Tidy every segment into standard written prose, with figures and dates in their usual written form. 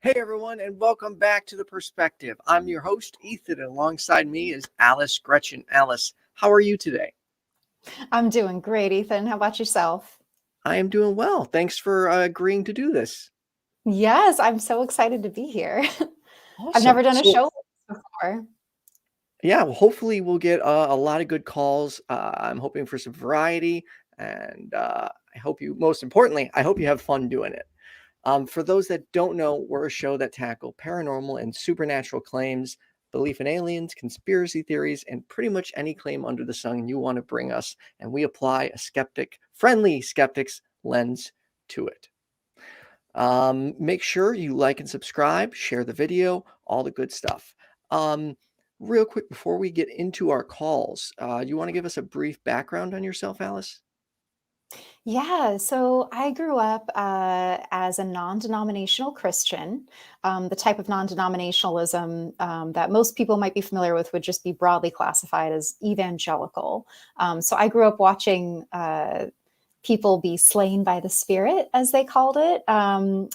Hey everyone, and welcome back to The Perspective. I'm your host, Ethan, and alongside me is Alice Greczyn. Alice, how are you today? I'm doing great, Ethan. How about yourself? I am doing well. Thanks for agreeing to do this. Yes, I'm so excited to be here. I've Awesome. never done a So, show before. yeah, well, hopefully we'll get a lot of good calls. I'm hoping for some variety, and most importantly, I hope you have fun doing it. For those that don't know, we're a show that tackle paranormal and supernatural claims, belief in aliens, conspiracy theories, and pretty much any claim under the sun you want to bring us, and we apply a friendly skeptic's lens to it. Make sure you like and subscribe, share the video, all the good stuff. Real quick, before we get into our calls, you want to give us a brief background on yourself, Alice? Yeah, so I grew up as a non-denominational Christian. The type of non-denominationalism that most people might be familiar with would just be broadly classified as evangelical. So I grew up watching people be slain by the spirit, as they called it,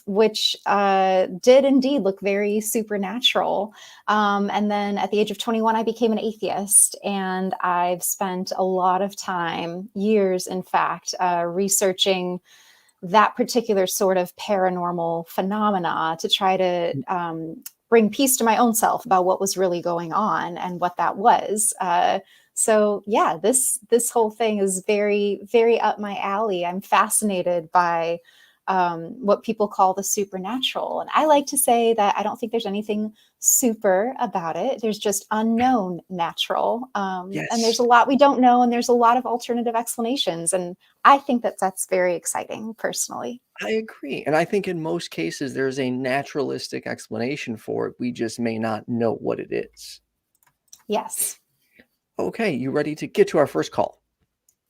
which did indeed look very supernatural. And then at the age of 21, I became an atheist. And I've spent a lot of time, years in fact, researching that particular sort of paranormal phenomena to try to bring peace to my own self about what was really going on and what that was. So yeah, this whole thing is very, very up my alley. I'm fascinated by what people call the supernatural. And I like to say that I don't think there's anything super about it. There's just unknown natural. And there's Yes. a lot we don't know, and there's a lot of alternative explanations. And I think that that's very exciting, personally. I agree. And I think in most cases, there's a naturalistic explanation for it. We just may not know what it is. Yes. Okay, you ready to get to our first call?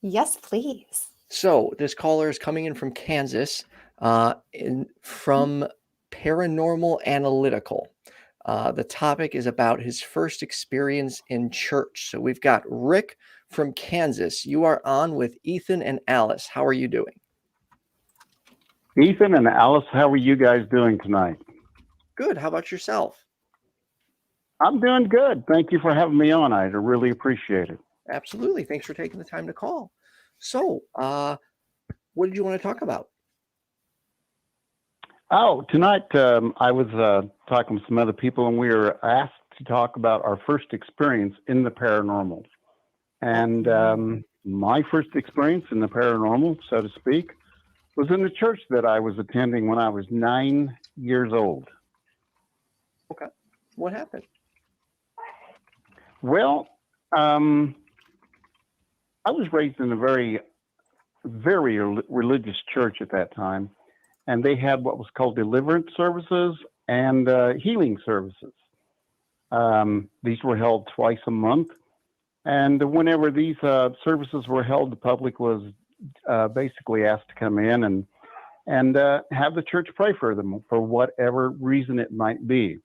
Yes, please. So this caller is coming in from Kansas, from Paranormal Analytical. The topic is about his first experience in church. So we've got Rick from Kansas. You are on with Ethan and Alice. How are you doing? Ethan and Alice, how are you guys doing tonight? Good. How about yourself? I'm doing good. Thank you for having me on. I really appreciate it. Absolutely. Thanks for taking the time to call. So, what did you want to talk about? Oh, tonight I was talking with some other people, and we were asked to talk about our first experience in the paranormal. And my first experience in the paranormal, so to speak, was in the church that I was attending when I was 9 years old. Okay. What happened? Well, I was raised in a very, very religious church at that time, and they had what was called deliverance services and healing services. These were held twice a month, and whenever these services were held, the public was basically asked to come in and have the church pray for them for whatever reason it might be.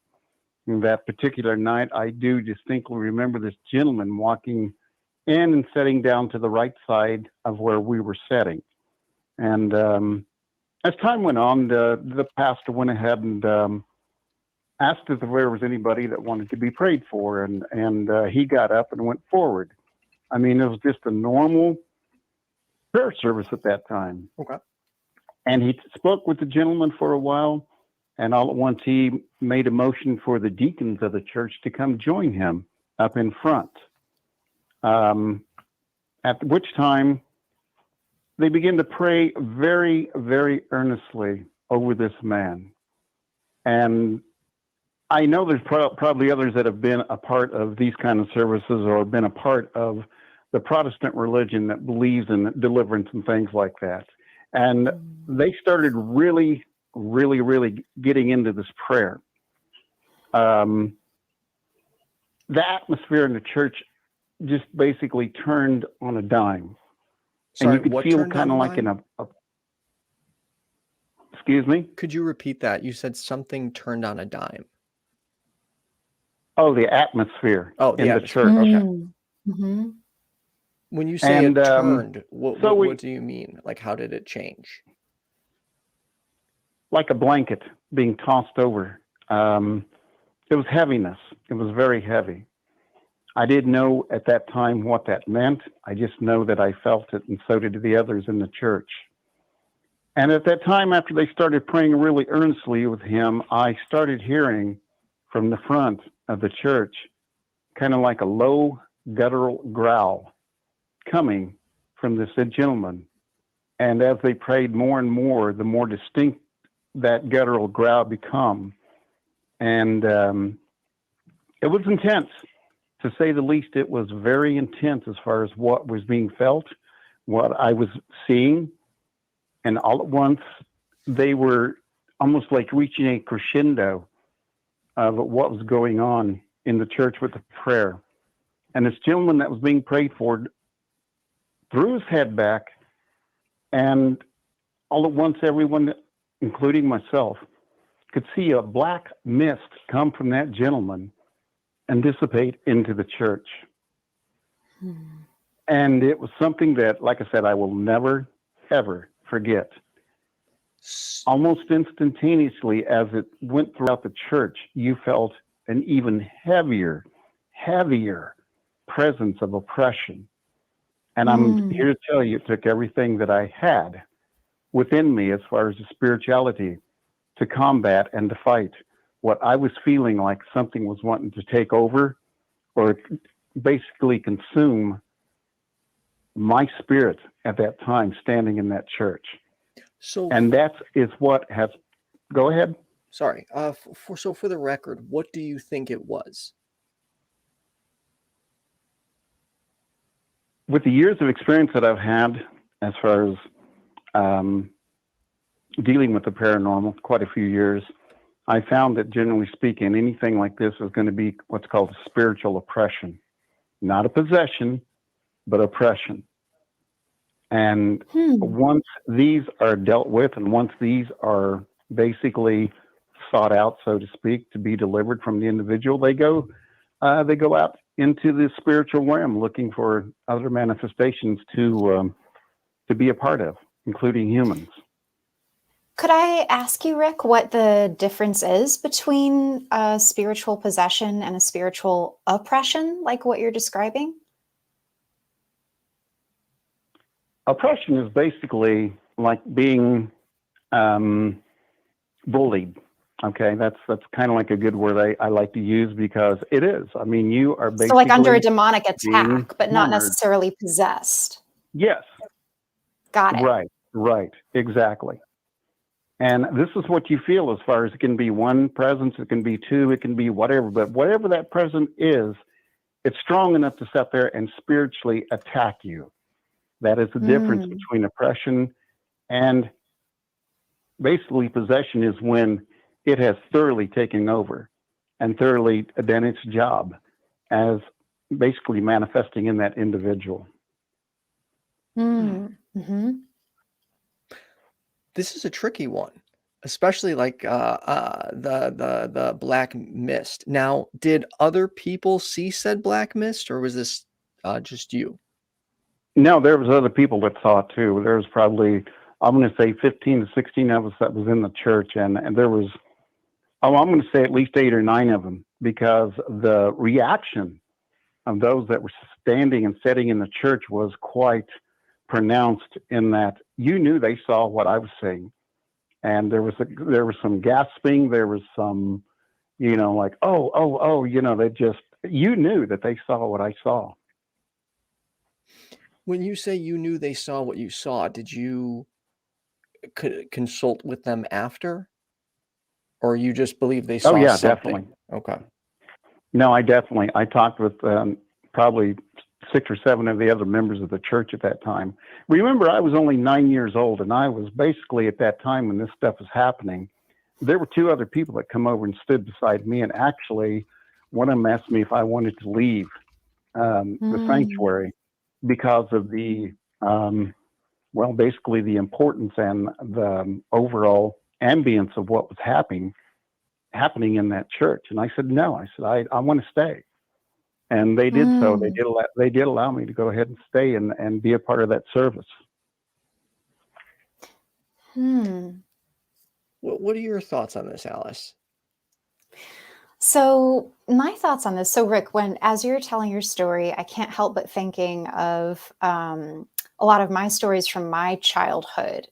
That particular night, I do distinctly remember this gentleman walking in and sitting down to the right side of where we were sitting. And as time went on, the pastor went ahead and asked if there was anybody that wanted to be prayed for, and he got up and went forward. I mean, it was just a normal prayer service at that time. Okay. And he spoke with the gentleman for a while. And all at once, he made a motion for the deacons of the church to come join him up in front. At which time, they began to pray very, very earnestly over this man. And I know there's probably others that have been a part of these kind of services or been a part of the Protestant religion that believes in deliverance and things like that. And they started really getting into this prayer. The atmosphere in the church just basically turned on a dime. Sorry, and you could what feel turned kind on of a like in dime? Excuse me? Could you repeat that? You said something turned on a dime. Oh, the atmosphere the in atmosphere. the church. Okay. Mm-hmm. When you say And it turned, what do you mean? Like, how did it change? like a blanket being tossed over it was heaviness. It was very heavy. I didn't know at that time what that meant. I just know that I felt it, and so did the others in the church. And at that time, after they started praying really earnestly with him, I started hearing from the front of the church kind of like a low guttural growl coming from this gentleman. And as they prayed more and more, the more distinct that guttural growl become. And it was intense, to say the least. It was very intense as far as what was being felt, what I was seeing. And all at once, they were almost like reaching a crescendo of what was going on in the church with the prayer. And this gentleman that was being prayed for threw his head back, and all at once, everyone, including myself, could see a black mist come from that gentleman and dissipate into the church. And it was something that, like I said, I will never, ever forget. Almost instantaneously, as it went throughout the church, you felt an even heavier presence of oppression. And I'm here to tell you, it took everything that I had within me as far as the spirituality to combat and to fight what I was feeling like something was wanting to take over or basically consume my spirit at that time standing in that church. And that is what has... Go ahead. Sorry. For the record, what do you think it was? With the years of experience that I've had as far as dealing with the paranormal, quite a few years, I found that generally speaking, anything like this is going to be what's called spiritual oppression. Not a possession, but oppression. And once these are dealt with, and once these are basically sought out, so to speak, to be delivered from the individual, they go out into the spiritual realm looking for other manifestations to be a part of, including humans. Could I ask you, Rick, what the difference is between a spiritual possession and a spiritual oppression, like what you're describing? Oppression is basically like being bullied. Okay, that's kind of like a good word I like to use, because it is. I mean, you are basically... So like under a demonic attack, but not necessarily possessed. Yes. Got it. Right, exactly. And this is what you feel, as far as it can be one presence, it can be two, it can be whatever, but whatever that presence is, it's strong enough to sit there and spiritually attack you. That is the difference between oppression and basically possession, is when it has thoroughly taken over and thoroughly done its job as basically manifesting in that individual. This is a tricky one, especially like the black mist. Now, did other people see said black mist, or was this just you? No, there was other people that saw it too. There was probably, I'm going to say 15 to 16 of us that was in the church, and there was, I'm going to say at least 8 or 9 of them, because the reaction of those that were standing and sitting in the church was quite pronounced, in that you knew they saw what I was saying. And there was some gasping, there was some, like, oh, they just, you knew that they saw what I saw. When you say you knew they saw what you saw, did you consult with them after? Or you just believe they saw something? Oh, yeah, definitely. Okay. No, I talked with probably 6 or 7 of the other members of the church at that time. Remember, I was only 9 years old, and I was basically, at that time when this stuff was happening, there were 2 other people that come over and stood beside me, and actually one of them asked me if I wanted to leave the sanctuary, because of the, basically the importance and the overall ambience of what was happening in that church. And I said, no, I said, I want to stay. And they did so. They did allow me to go ahead and stay and be a part of that service. What are your thoughts on this, Alice? So my thoughts on this. So Rick, as you're telling your story, I can't help but thinking of a lot of my stories from my childhood.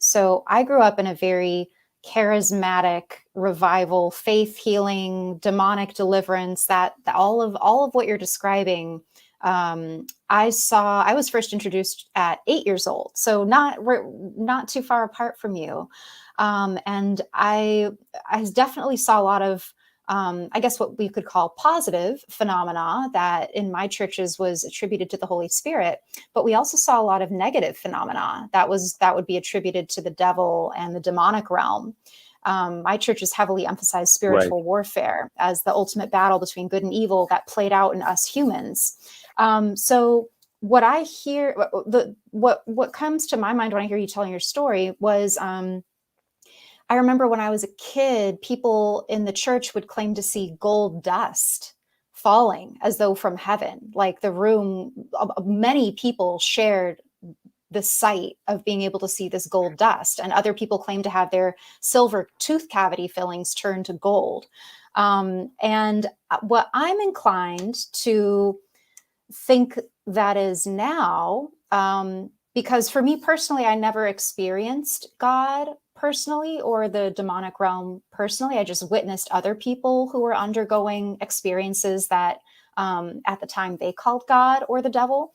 So I grew up in a very charismatic revival, faith healing, demonic deliverance. That all of what you're describing. I was first introduced at 8 years old, so not too far apart from you. And I definitely saw a lot of I guess what we could call positive phenomena that in my churches was attributed to the Holy Spirit, but we also saw a lot of negative phenomena that would be attributed to the devil and the demonic realm. My churches heavily emphasized Right. spiritual warfare as the ultimate battle between good and evil that played out in us humans. So what I hear, what comes to my mind when I hear you telling your story was, I remember when I was a kid, people in the church would claim to see gold dust falling as though from heaven. Like the room, many people shared the sight of being able to see this gold dust, and other people claim to have their silver tooth cavity fillings turned to gold. And what I'm inclined to think that is now, because for me personally, I never experienced God personally or the demonic realm personally. I just witnessed other people who were undergoing experiences that at the time they called God or the devil.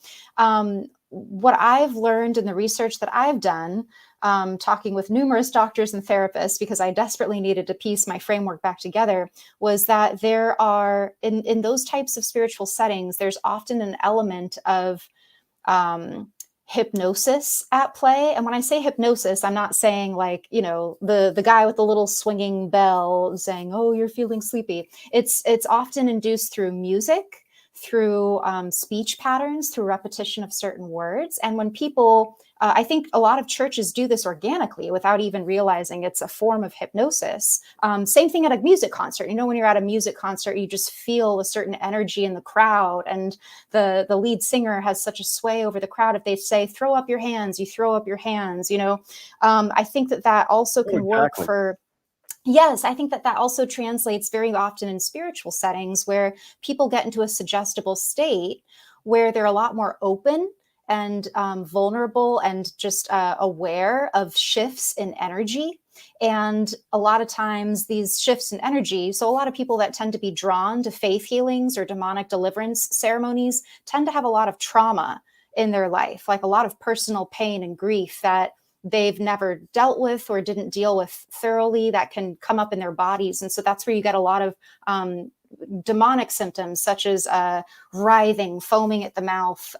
What I've learned in the research that I've done, talking with numerous doctors and therapists, because I desperately needed to piece my framework back together, was that there are, in those types of spiritual settings, there's often an element of hypnosis at play. And when I say hypnosis, I'm not saying like, the guy with the little swinging bell saying, "Oh, you're feeling sleepy." It's often induced through music, through speech patterns, through repetition of certain words. And when people, I think a lot of churches do this organically without even realizing it's a form of hypnosis. Same thing at a music concert. When you're at a music concert, you just feel a certain energy in the crowd, and the lead singer has such a sway over the crowd. If they say, "Throw up your hands," you throw up your hands. I think that also can work Exactly. for. Yes, I think that also translates very often in spiritual settings where people get into a suggestible state where they're a lot more open and vulnerable and just aware of shifts in energy. And a lot of times these shifts in energy, so a lot of people that tend to be drawn to faith healings or demonic deliverance ceremonies tend to have a lot of trauma in their life, like a lot of personal pain and grief that they've never dealt with or didn't deal with thoroughly, that can come up in their bodies. And so that's where you get a lot of demonic symptoms, such as writhing, foaming at the mouth.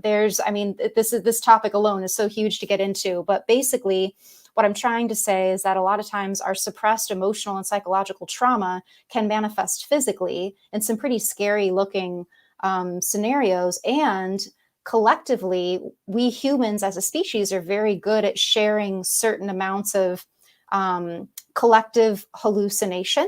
This topic alone is so huge to get into, but basically what I'm trying to say is that a lot of times our suppressed emotional and psychological trauma can manifest physically in some pretty scary looking scenarios. And collectively, we humans as a species are very good at sharing certain amounts of collective hallucination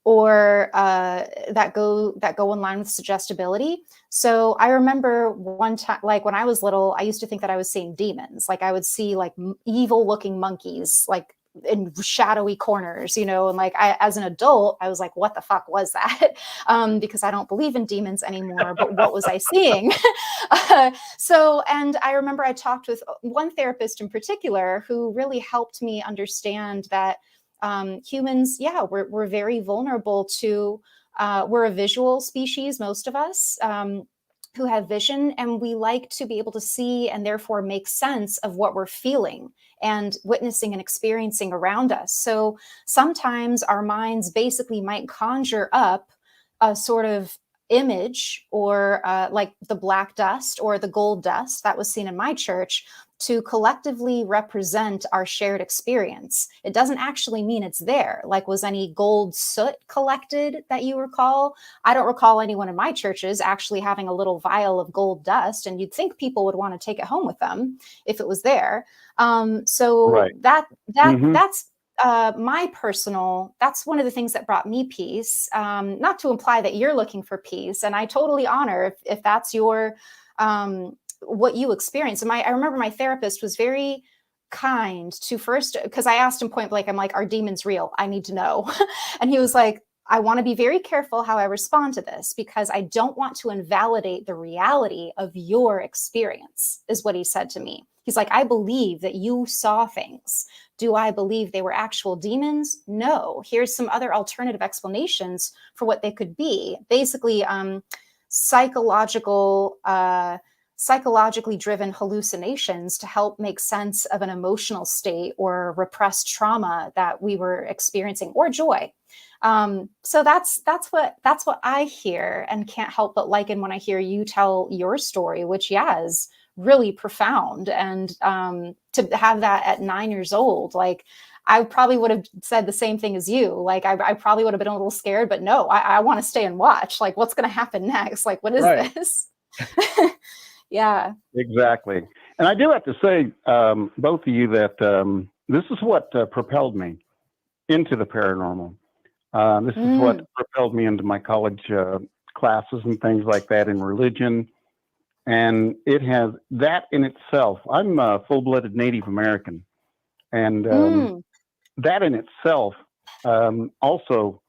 or that go in line with suggestibility. So I remember one time, like when I was little, I used to think that I was seeing demons. Like I would see like evil looking monkeys, like in shadowy corners, and like as an adult, I was like, what the fuck was that? Because I don't believe in demons anymore, but what was I seeing? And I remember I talked with one therapist in particular who really helped me understand that humans, we're very vulnerable to, we're a visual species, most of us, who have vision, and we like to be able to see and therefore make sense of what we're feeling and witnessing and experiencing around us. So sometimes our minds basically might conjure up a sort of image or like the black dust or the gold dust that was seen in my church to collectively represent our shared experience. It doesn't actually mean it's there. Like, was any gold soot collected that you recall? I don't recall anyone in my churches actually having a little vial of gold dust, and you'd think people would want to take it home with them if it was there. So Right. that's my personal, that's one of the things that brought me peace. Not to imply that you're looking for peace, and I totally honor if that's your what you experience. And I remember my therapist was very kind to first, because I asked him point blank, I'm like, are demons real? I need to know. And he was like, I want to be very careful how I respond to this because I don't want to invalidate the reality of your experience, is what he said to me. He's like, I believe that you saw things. Do I believe they were actual demons? No. Here's some other alternative explanations for what they could be. Basically, psychologically driven hallucinations to help make sense of an emotional state or repressed trauma that we were experiencing, or joy. So that's what I hear, and can't help but liken when I hear you tell your story, which is really profound. And to have that at 9 years old, like, I probably would have said the same thing as you. Like, I probably would have been a little scared, but no, I want to stay and watch. Like, what's going to happen next? Like, what is this? Yeah. Exactly. And I do have to say, both of you, that this is what propelled me into the paranormal. This is what propelled me into my college classes and things like that in religion. And it has that in itself. I'm a full-blooded Native American. And that in itself also,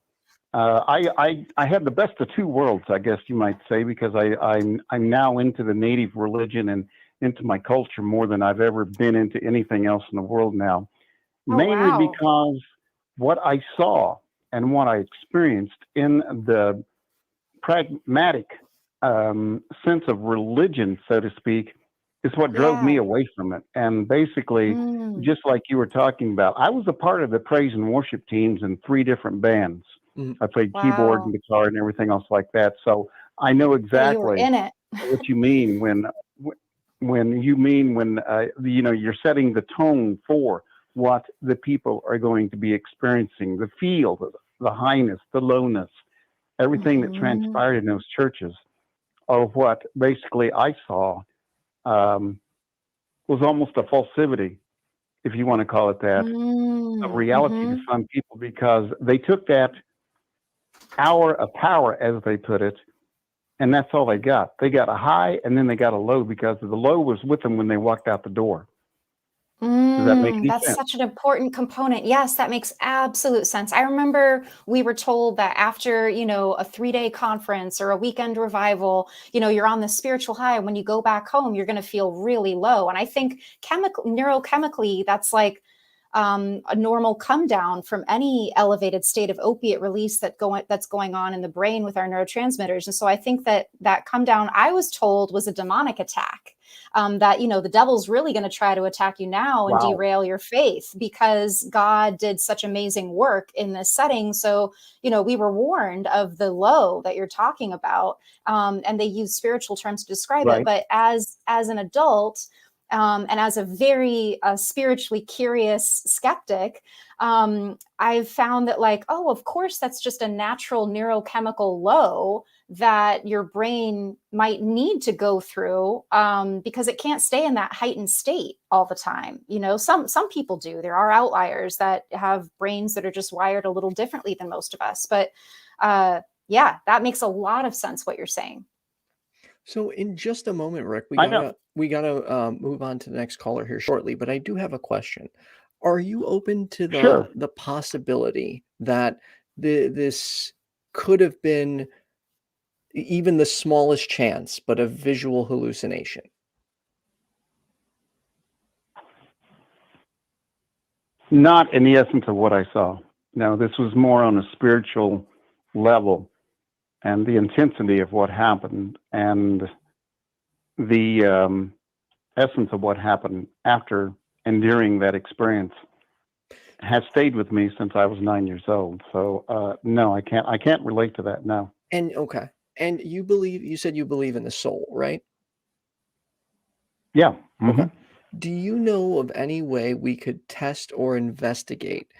I had the best of two worlds, I guess you might say, because I'm now into the Native religion and into my culture more than I've ever been into anything else in the world now. Mainly because what I saw and what I experienced in the pragmatic sense of religion, so to speak, is what drove me away from it. And basically, just like you were talking about, I was a part of the praise and worship teams in 3 different bands. I played keyboard and guitar and everything else like that. So I know exactly what you mean when you're setting the tone for what the people are going to be experiencing, the feel, the highness, the lowness, everything that transpired in those churches, or what basically I saw was almost a falsivity, if you want to call it that, of reality to some people, because they took that hour of power, as they put it, and that's all they got. They got a high and then they got a low, because the low was with them when they walked out the door. Does that make any That's sense? such an important component. Yes, that makes absolute sense. I remember we were told that after, a 3-day conference or a weekend revival, you're on the spiritual high. And when you go back home, you're going to feel really low. And I think neurochemically, that's like a normal come down from any elevated state of opiate release that's going on in the brain with our neurotransmitters. And so I think that come down, I was told, was a demonic attack. That, the devil's really going to try to attack you now and derail your faith, because God did such amazing work in this setting. So, we were warned of the low that you're talking about, and they use spiritual terms to describe it. But as an adult, and as a very spiritually curious skeptic, I've found that, like, of course, that's just a natural neurochemical low that your brain might need to go through, because it can't stay in that heightened state all the time. Some people do. There are outliers that have brains that are just wired a little differently than most of us. But that makes a lot of sense what you're saying. So in just a moment, Rick, we gotta move on to the next caller here shortly. But I do have a question. Are you open to the possibility that this could have been even the smallest chance, but a visual hallucination? Not in the essence of what I saw. No, this was more on a spiritual level, and the intensity of what happened, and the essence of what happened after and during that experience has stayed with me since I was 9 years old. So no, I can't relate to that. No. And okay. And you said you believe in the soul, right? Yeah. Okay. Do you know of any way we could test or investigate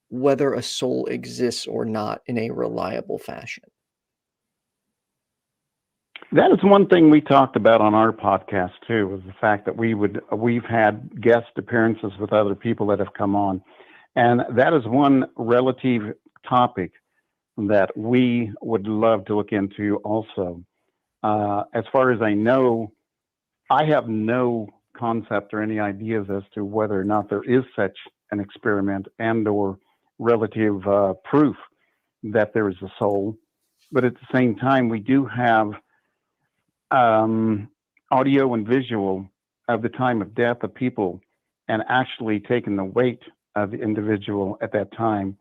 whether a soul exists or not in a reliable fashion? That is one thing we talked about on our podcast too, was the fact that we've had guest appearances with other people that have come on. And that is one relative topic that we would love to look into also. As far as I know, I have no concept or any ideas as to whether or not there is such an experiment and or relative proof that there is a soul, but at the same time, we do have audio and visual of the time of death of people and actually taking the weight of the individual at that time.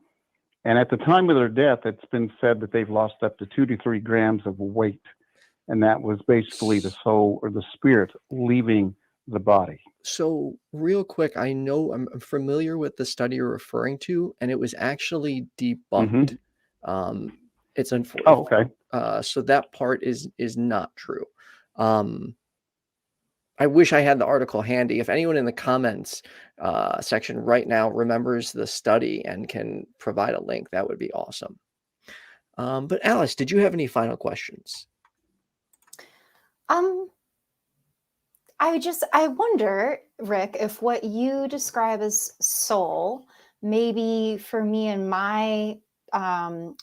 And at the time of their death, it's been said that they've lost up to 2 to 3 grams of weight. And that was basically the soul or the spirit leaving the body. So real quick, I know I'm familiar with the study you're referring to, and it was actually debunked. It's unfortunate. Oh, okay. So that part is not true. I wish I had the article handy. If anyone in the comments section right now remembers the study and can provide a link, that would be awesome. But Alice, did you have any final questions? I wonder, Rick, if what you describe as soul, maybe for me and my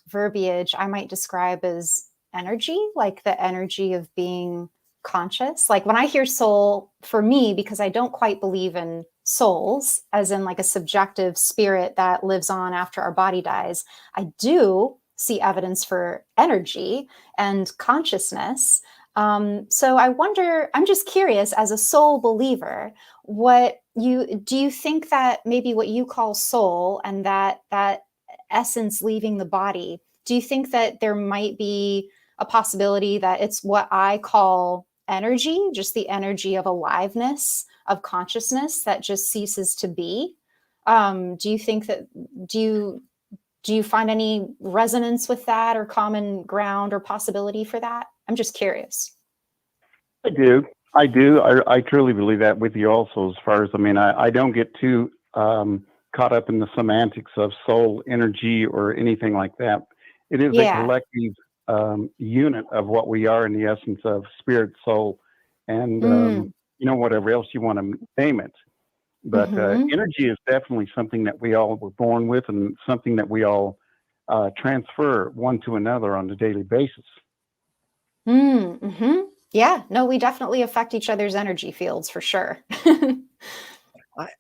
verbiage, I might describe as energy, like the energy of being conscious. Like when I hear soul, for me, because I don't quite believe in souls, as in like a subjective spirit that lives on after our body dies, I do see evidence for energy and consciousness. So I wonder, I'm just curious, as a soul believer, do you think that maybe what you call soul and that essence leaving the body, do you think that there might be a possibility that it's what I call energy, just the energy of aliveness, of consciousness that just ceases to be? Do you think that, do you find any resonance with that or common ground or possibility for that? I'm just curious. I do. I truly believe that with you also, as far as, I don't get too caught up in the semantics of soul, energy, or anything like that. It is a collective unit of what we are in the essence of spirit, soul, and, whatever else you want to name it. But energy is definitely something that we all were born with and something that we all transfer one to another on a daily basis. Yeah, no, we definitely affect each other's energy fields for sure.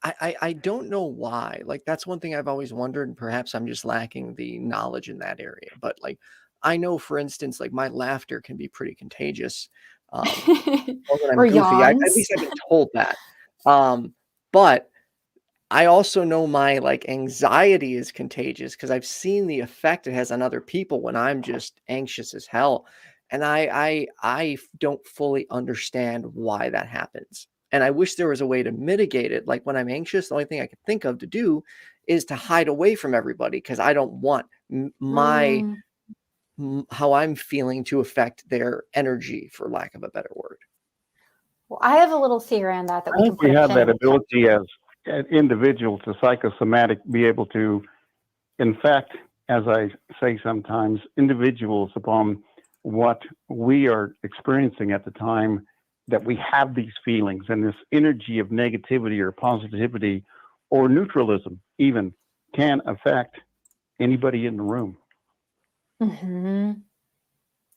I don't know why. Like, that's one thing I've always wondered, and perhaps I'm just lacking the knowledge in that area. But like, I know, for instance, like my laughter can be pretty contagious. Or when I'm Or goofy, at yawns. least I've been told that. But I also know my like anxiety is contagious because I've seen the effect it has on other people when I'm just anxious as hell. And I don't fully understand why that happens. And I wish there was a way to mitigate it. Like when I'm anxious, the only thing I can think of to do is to hide away from everybody because I don't want how I'm feeling to affect their energy, for lack of a better word. Well, I have a little theory on that I think we have that ability as individuals to psychosomatic be able to, in fact, as I say sometimes, individuals upon what we are experiencing at the time that we have these feelings and this energy of negativity or positivity or neutralism even can affect anybody in the room.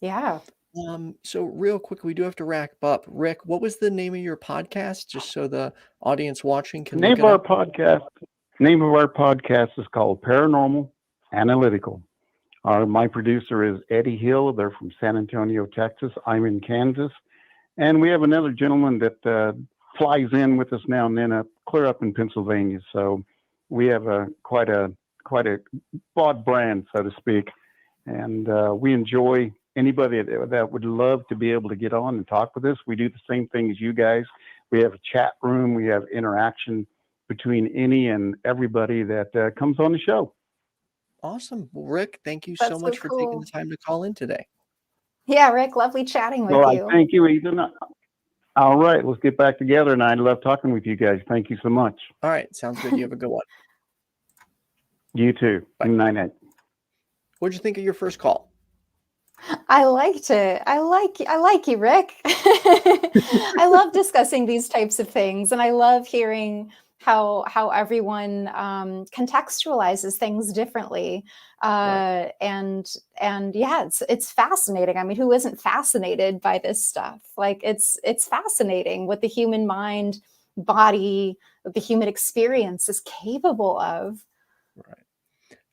Yeah. So real quick, we do have to wrap up. Rick, what was the name of your podcast, just so the audience watching can look it up? Name of our podcast is called Paranormal Analytical. My producer is Eddie Hill. They're from San Antonio, Texas. I'm in Kansas. And we have another gentleman that flies in with us now and then clear up in Pennsylvania. So we have quite a broad brand, so to speak. And we enjoy anybody that would love to be able to get on and talk with us. We do the same thing as you guys. We have a chat room. We have interaction between any and everybody that comes on the show. Awesome. Well, Rick, thank you so much for taking the time to call in today. Yeah, Rick, lovely chatting with you. Thank you, Ethan. All right, let's get back together. And I love talking with you guys. Thank you so much. All right, sounds good. You have a good one. You too. Bye. Night. What'd you think of your first call? I liked it. I like you, Rick. I love discussing these types of things, and I love hearing how everyone contextualizes things differently. Right. And yeah, it's fascinating. I mean, who isn't fascinated by this stuff? Like it's fascinating what the human mind, body, what the human experience is capable of. Right.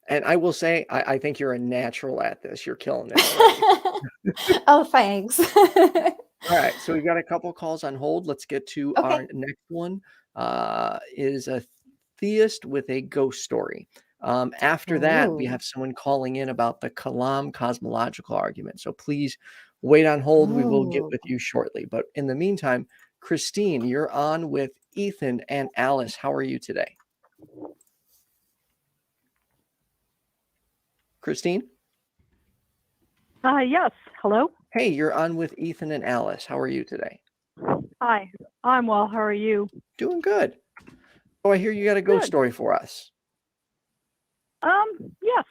And I will say, I think you're a natural at this. You're killing it already. Oh, thanks. All right, so we've got a couple calls on hold. Let's get to Okay. our next one. Is a theist with a ghost story. After that, we Ooh. have someone calling in about the Kalam cosmological argument. So please wait on hold. We will get Ooh. with you shortly. But in the meantime, Christine, you're on with Ethan and Alice. How are you today? Christine? Yes. Hello. Hey, you're on with Ethan and Alice. How are you today? Hi. I'm well. How are you? Doing good. Oh, I hear you got a ghost Good. story for us. Yes.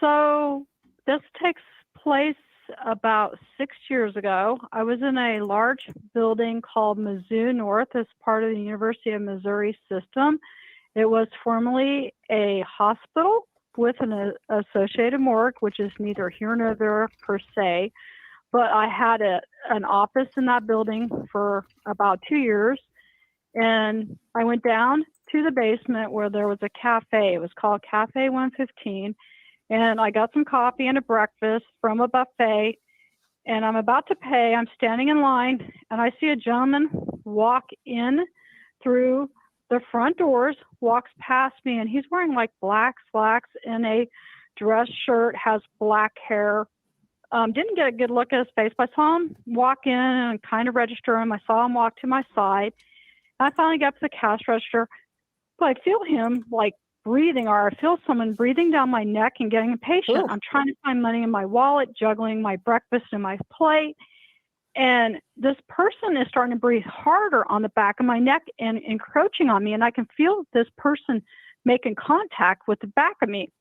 So this takes place about 6 years ago. I was in a large building called Mizzou North as part of the University of Missouri system. It was formerly a hospital with an associated morgue, which is neither here nor there per se. But I had an office in that building for about 2 years. And I went down to the basement where there was a cafe. It was called Cafe 115. And I got some coffee and a breakfast from a buffet. And I'm about to pay. I'm standing in line, and I see a gentleman walk in through the front doors, walks past me, and he's wearing like black slacks and a dress shirt, has black hair. Didn't get a good look at his face, but I saw him walk in and kind of register him. I saw him walk to my side. I finally got to the cash register, but I feel him like breathing, or I feel someone breathing down my neck and getting impatient. Ooh. I'm trying to find money in my wallet, juggling my breakfast and my plate. And this person is starting to breathe harder on the back of my neck and encroaching on me. And I can feel this person making contact with the back of me.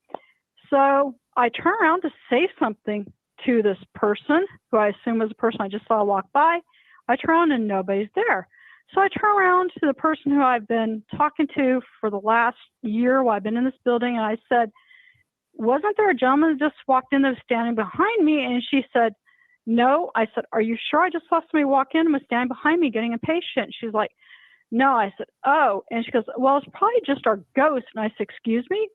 So I turn around to say something to this person, who I assume was a person I just saw walk by. I turn around and nobody's there. So I turn around to the person who I've been talking to for the last year while I've been in this building, and I said, wasn't there a gentleman that just walked in that was standing behind me? And she said, no. I said, are you sure? I just saw somebody walk in and was standing behind me getting impatient. She's like, no. I said, oh. And she goes, well, it's probably just our ghost. And I said, excuse me?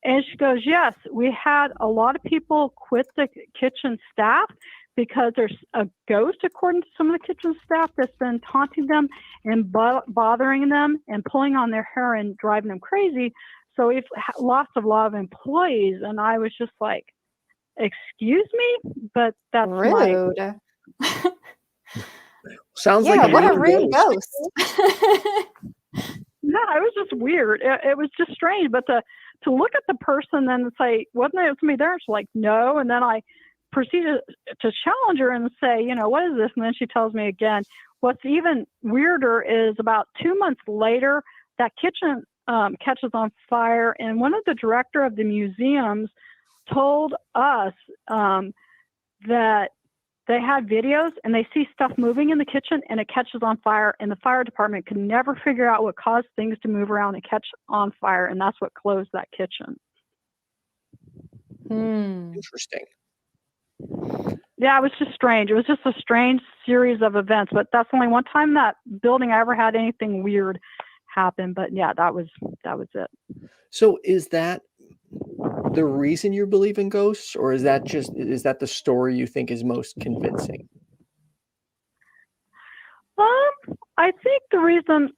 And she goes, yes, we had a lot of people quit the kitchen staff because there's a ghost, according to some of the kitchen staff, that's been taunting them and bothering them and pulling on their hair and driving them crazy. So we've lost a lot of employees. And I was just like, excuse me? But that's Rude. Sounds Yeah, like what a weird rude ghost. No, it was just weird. It was just strange. But to look at the person and say, wasn't there somebody there? She's like, no. And then I proceeded to challenge her and say, what is this? And then she tells me again. What's even weirder is about 2 months later, that kitchen catches on fire. And one of the director of the museums told us that they had videos and they see stuff moving in the kitchen and it catches on fire, and the fire department could never figure out what caused things to move around and catch on fire, and that's what closed that kitchen. Interesting. Yeah, it was just strange. It was just a strange series of events, but that's only one time that building I ever had anything weird happen. But yeah, that was it. So is that the reason you believe in ghosts, or is that the story you think is most convincing? I think the reason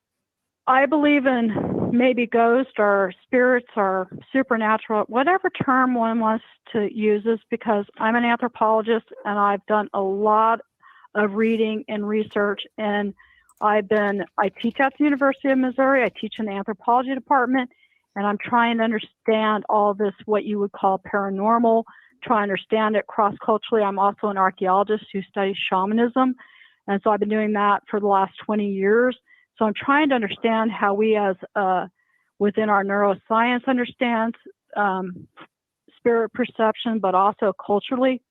I believe in maybe ghosts or spirits or supernatural, whatever term one wants to use, is because I'm an anthropologist and I've done a lot of reading and research, and I teach at the University of Missouri. I teach in the anthropology department, and I'm trying to understand all this, what you would call paranormal, try to understand it cross-culturally. I'm also an archaeologist who studies shamanism, and so I've been doing that for the last 20 years. So I'm trying to understand how we as within our neuroscience understands spirit perception, but also culturally.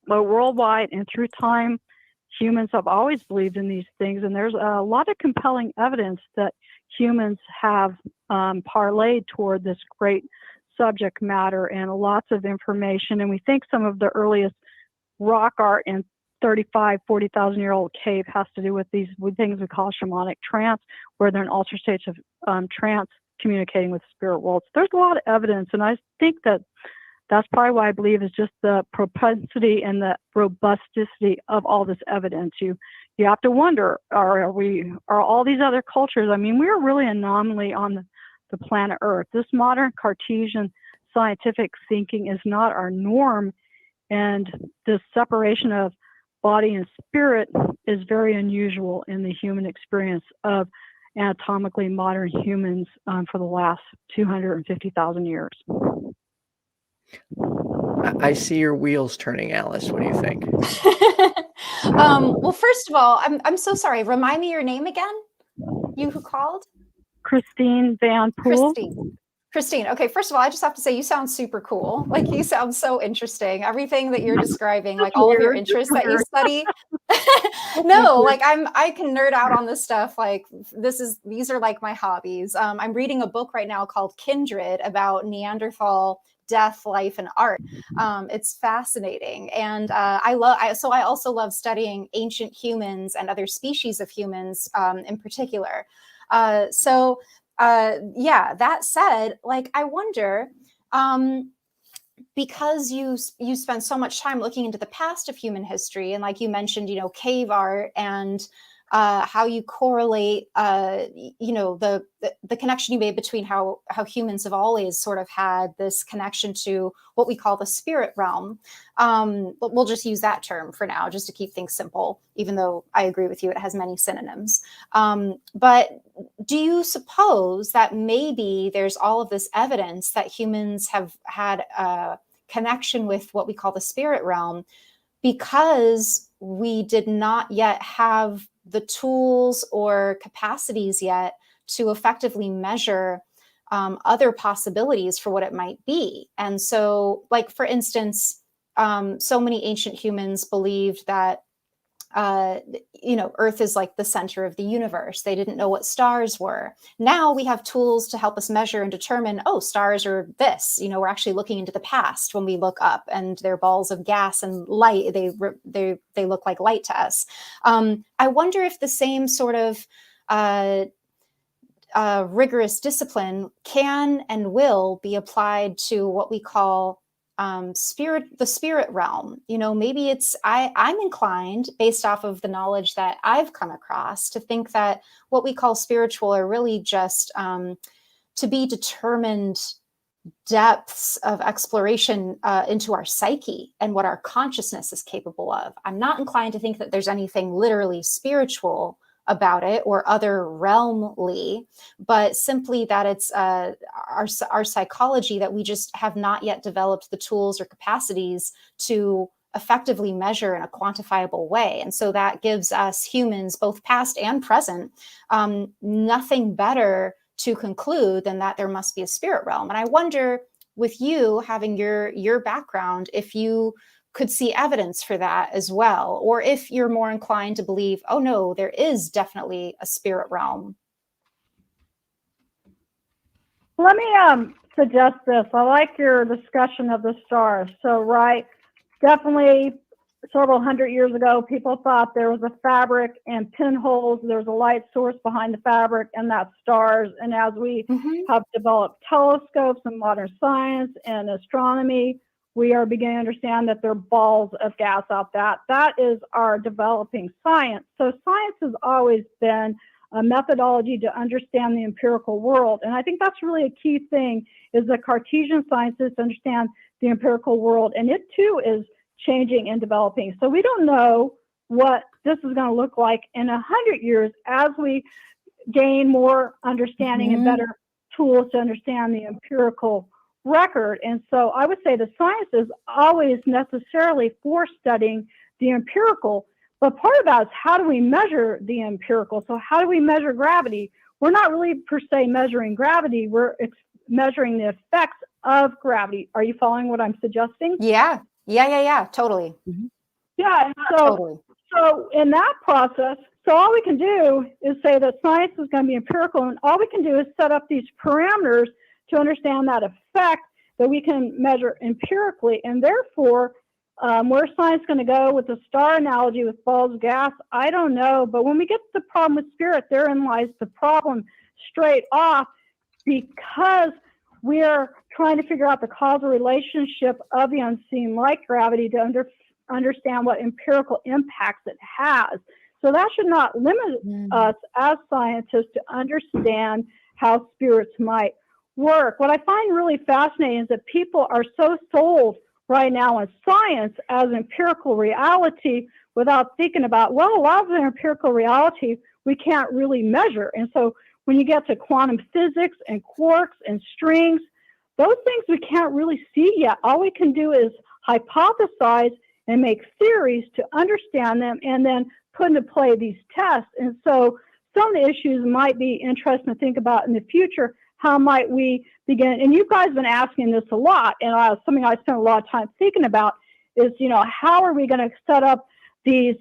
But worldwide and through time, humans have always believed in these things. And there's a lot of compelling evidence that humans have parlayed toward this great subject matter and lots of information. And we think some of the earliest rock art in 40,000-year-old cave has to do with these things we call shamanic trance, where they're in altered states of trance communicating with the spirit world. So there's a lot of evidence, and I think that that's probably why I believe is just the propensity and the robusticity of all this evidence. You have to wonder, are all these other cultures? I mean, we're really an anomaly on the planet Earth. This modern Cartesian scientific thinking is not our norm, and this separation of body and spirit is very unusual in the human experience of anatomically modern humans for the last 250,000 years. I see your wheels turning, Alice. What do you think? Well, first of all, I'm so sorry. Remind me your name again. You who called? Christine Van Poel. Christine. Okay, first of all, I just have to say you sound super cool. Like, you sound so interesting. Everything that you're describing, like all of your interests that you study. No, like I can nerd out on this stuff. Like these are like my hobbies. I'm reading a book right now called Kindred about Neanderthal death, life, and art. It's fascinating. And I also love studying ancient humans and other species of humans in particular. Yeah, that said, like, I wonder, because you spend so much time looking into the past of human history, and like you mentioned, cave art and how you correlate, the connection you made between how humans have always sort of had this connection to what we call the spirit realm. But we'll just use that term for now, just to keep things simple, even though I agree with you, it has many synonyms. But do you suppose that maybe there's all of this evidence that humans have had a connection with what we call the spirit realm because we did not yet have the tools or capacities yet to effectively measure other possibilities for what it might be? And so, like, for instance, so many ancient humans believed that, Earth is like the center of the universe. They didn't know what stars were. Now we have tools to help us measure and determine, oh, stars are this. We're actually looking into the past when we look up, and they're balls of gas and light. They look like light to us. I wonder if the same sort of rigorous discipline can and will be applied to what we call the spirit realm. Maybe I'm inclined, based off of the knowledge that I've come across, to think that what we call spiritual are really just to be determined depths of exploration into our psyche and what our consciousness is capable of. I'm not inclined to think that there's anything literally spiritual about it or other realmly, but simply that it's our psychology that we just have not yet developed the tools or capacities to effectively measure in a quantifiable way. And so that gives us humans, both past and present, nothing better to conclude than that there must be a spirit realm. And I wonder, with you having your background, if you could see evidence for that as well, or if you're more inclined to believe, oh no, there is definitely a spirit realm. Let me suggest this. I like your discussion of the stars. So, right, definitely several hundred years ago, people thought there was a fabric and pinholes. There's a light source behind the fabric, and that's stars. And as we have developed telescopes and modern science and astronomy, we are beginning to understand that there are balls of gas out that. That is our developing science. So science has always been a methodology to understand the empirical world. And I think that's really a key thing, is the Cartesian sciences to understand the empirical world. And it too is changing and developing. So we don't know what this is going to look like in 100 years as we gain more understanding and better tools to understand the empirical record. And so I would say the science is always necessarily for studying the empirical, but part of that is how do we measure the empirical? So how do we measure gravity? We're not really per se measuring gravity, we're measuring the effects of gravity. Are you following what I'm suggesting? Yeah, totally. Yeah, so in that process, so all we can do is say that science is going to be empirical, and all we can do is set up these parameters to understand that effect that we can measure empirically. And therefore, where science is going to go with the star analogy with balls of gas, I don't know. But when we get to the problem with spirit, therein lies the problem straight off. because we're trying to figure out the causal relationship of the unseen, like gravity, to understand what empirical impacts it has. So that should not limit us as scientists to understand how spirits might work. What I find really fascinating is that people are so sold right now in science as empirical reality without thinking about, well, a lot of the empirical reality we can't really measure. And so when you get to quantum physics and quarks and strings, those things we can't really see yet. All we can do is hypothesize and make theories to understand them and then put into play these tests. And so some of the issues might be interesting to think about in the future. How might we begin? And you guys have been asking this a lot, and something I spent a lot of time thinking about is, how are we going to set up these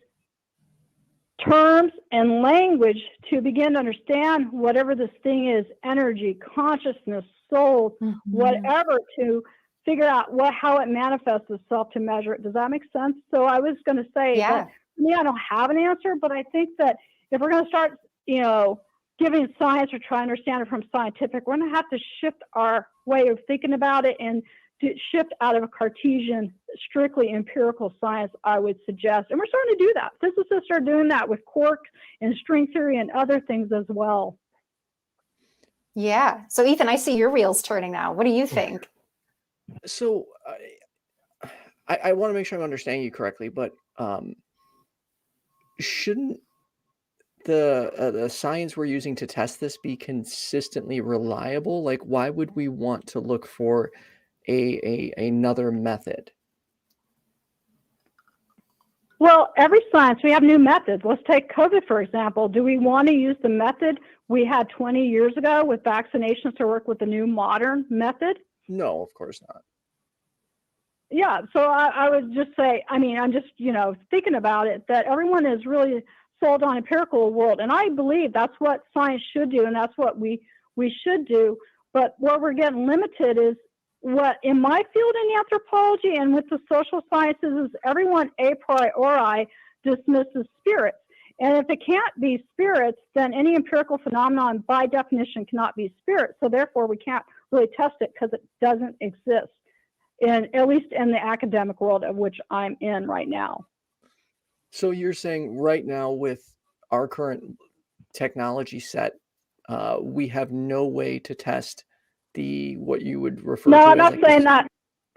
terms and language to begin to understand whatever this thing is, energy, consciousness, soul, whatever, to figure out how it manifests itself, to measure it. Does that make sense? So I was going to say that for me, I don't have an answer, but I think that if we're going to start, giving science or trying to understand it from scientific, we're going to have to shift our way of thinking about it and to shift out of a Cartesian, strictly empirical science, I would suggest. And we're starting to do that. Physicists are doing that with quarks and string theory and other things as well. Yeah. So Ethan, I see your wheels turning now. What do you think? So I want to make sure I'm understanding you correctly, but shouldn't the science we're using to test this be consistently reliable? Like, why would we want to look for another method? Well, every science, we have new methods. Let's take COVID, for example. Do we want to use the method we had 20 years ago with vaccinations to work with the new modern method? No, of course not. Yeah, so I would just say, I'm just, thinking about it, that everyone is really sold on empirical world. And I believe that's what science should do, and that's what we should do. But where we're getting limited is what in my field in anthropology and with the social sciences is everyone a priori dismisses spirits. And if it can't be spirits, then any empirical phenomenon by definition cannot be spirit. So therefore we can't really test it because it doesn't exist, at least in the academic world of which I'm in right now. So you're saying right now with our current technology set, we have no way to test what you would refer to as... No, I'm not saying that.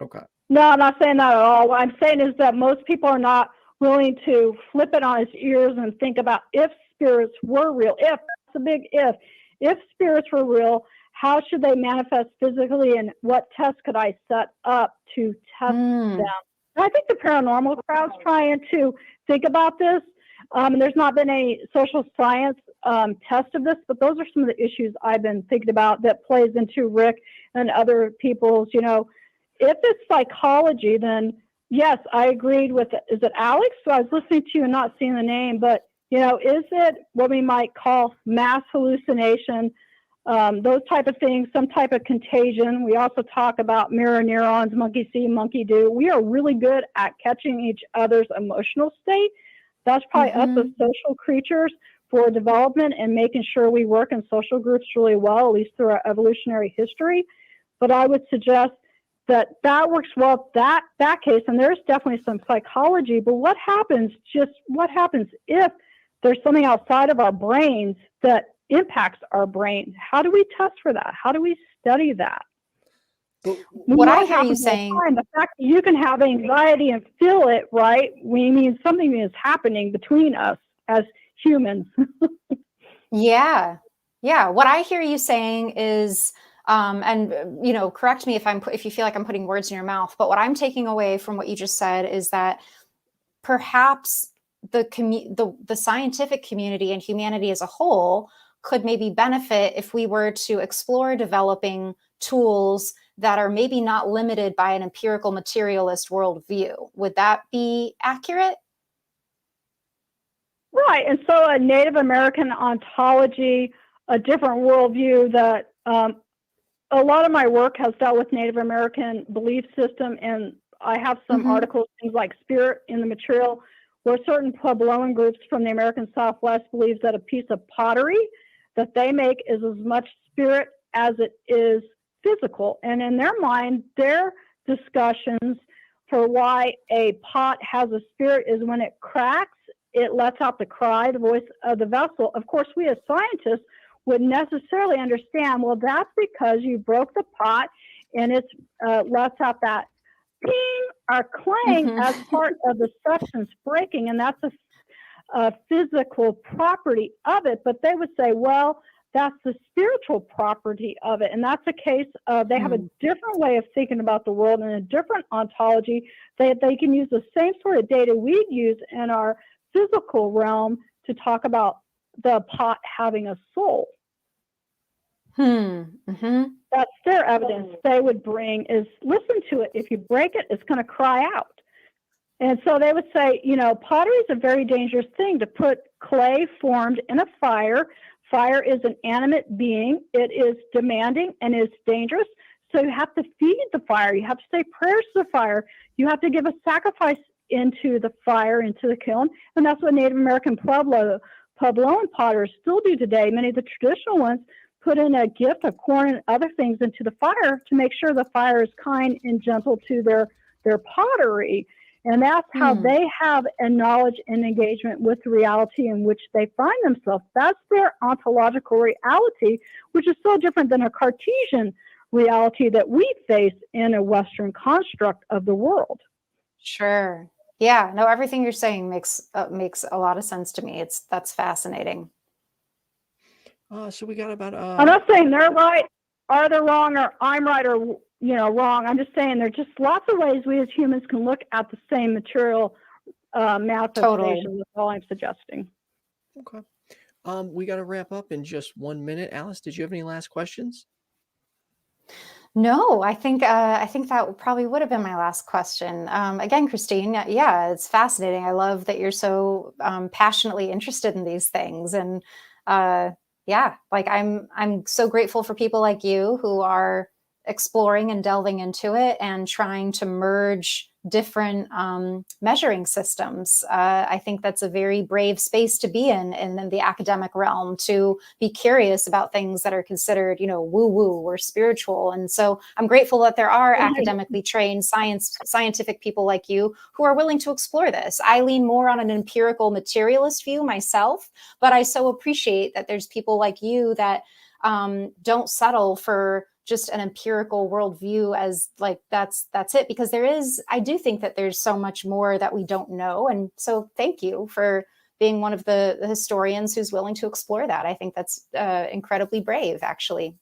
Okay. No, I'm not saying that at all. What I'm saying is that most people are not willing to flip it on its ears and think about if spirits were real. If, that's a big if spirits were real, how should they manifest physically, and what tests could I set up to test them? And I think the paranormal crowd's trying to think about this. There's not been a social science test of this, but those are some of the issues I've been thinking about that plays into Rick and other people's, if it's psychology, then yes, I agreed with it. Is it Alex? So I was listening to you and not seeing the name, but, is it what we might call mass hallucination? Those type of things, some type of contagion. We also talk about mirror neurons, monkey see, monkey do. We are really good at catching each other's emotional state. That's probably us as social creatures for development and making sure we work in social groups really well, at least through our evolutionary history. But I would suggest that works well, that case, and there's definitely some psychology, but what happens if there's something outside of our brains that impacts our brain? How do we test for that? How do we study that? What I hear you saying, the fact that you can have anxiety and feel it, right? We mean something is happening between us as humans. Yeah. What I hear you saying is, and correct me if you feel like I'm putting words in your mouth, but what I'm taking away from what you just said is that perhaps the scientific community and humanity as a whole could maybe benefit if we were to explore developing tools that are maybe not limited by an empirical materialist worldview. Would that be accurate? Right. And so a Native American ontology, a different worldview that a lot of my work has dealt with Native American belief system. And I have some articles, things like Spirit in the material, where certain Puebloan groups from the American Southwest believes that a piece of pottery that they make is as much spirit as it is physical. And in their mind, their discussions for why a pot has a spirit is when it cracks, it lets out the cry, the voice of the vessel. Of course, we as scientists would necessarily understand, well, that's because you broke the pot and it lets out that ping or clang as part of the substance breaking, and that's a physical property of it. But they would say, well, that's the spiritual property of it. And that's a case of they have a different way of thinking about the world and a different ontology. They can use the same sort of data we'd use in our physical realm to talk about the pot having a soul. That's their evidence they would bring is, listen to it. If you break it, it's going to cry out. And so they would say, you know, pottery is a very dangerous thing to put clay formed in a fire. Fire is an animate being. It is demanding and is dangerous. So you have to feed the fire. You have to say prayers to the fire. You have to give a sacrifice into the fire, into the kiln. And that's what Native American Puebloan potters still do today. Many of the traditional ones put in a gift of corn and other things into the fire to make sure the fire is kind and gentle to their pottery. And that's how they have a knowledge and engagement with the reality in which they find themselves. That's their ontological reality, which is so different than a Cartesian reality that we face in a Western construct of the world. Sure. Yeah. No, everything you're saying makes a lot of sense to me. That's fascinating. So we got about. I'm not saying they're right, or they're wrong, or I'm right, or wrong. I'm just saying there's just lots of ways we as humans can look at the same material manifestation. Totally. That's all I'm suggesting. Okay. We got to wrap up in just 1 minute. Alice, did you have any last questions? No, I think that probably would have been my last question. Again, Christine, yeah, it's fascinating. I love that you're so passionately interested in these things, and yeah, like I'm so grateful for people like you who are exploring and delving into it and trying to merge different measuring systems. I think that's a very brave space to be in the academic realm, to be curious about things that are considered, woo-woo or spiritual. And so I'm grateful that there are academically trained scientific people like you who are willing to explore this. I lean more on an empirical materialist view myself, but I so appreciate that there's people like you that don't settle for just an empirical worldview as like that's it, because I do think that there's so much more that we don't know. And so thank you for being one of the historians who's willing to explore that. I think that's incredibly brave, actually.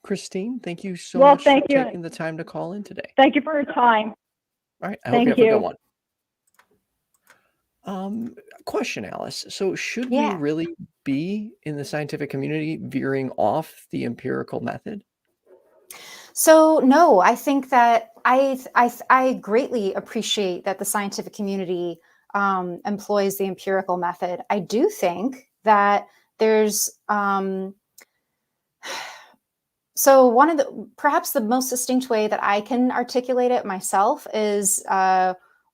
Christine, thank you so much for taking the time to call in today. Thank you for your time. All right. I hope you have a good one. Question, Alice. So should we really be in the scientific community veering off the empirical method? So no, I think that I greatly appreciate that the scientific community employs the empirical method. I do think that there's so one of perhaps the most distinct way that I can articulate it myself is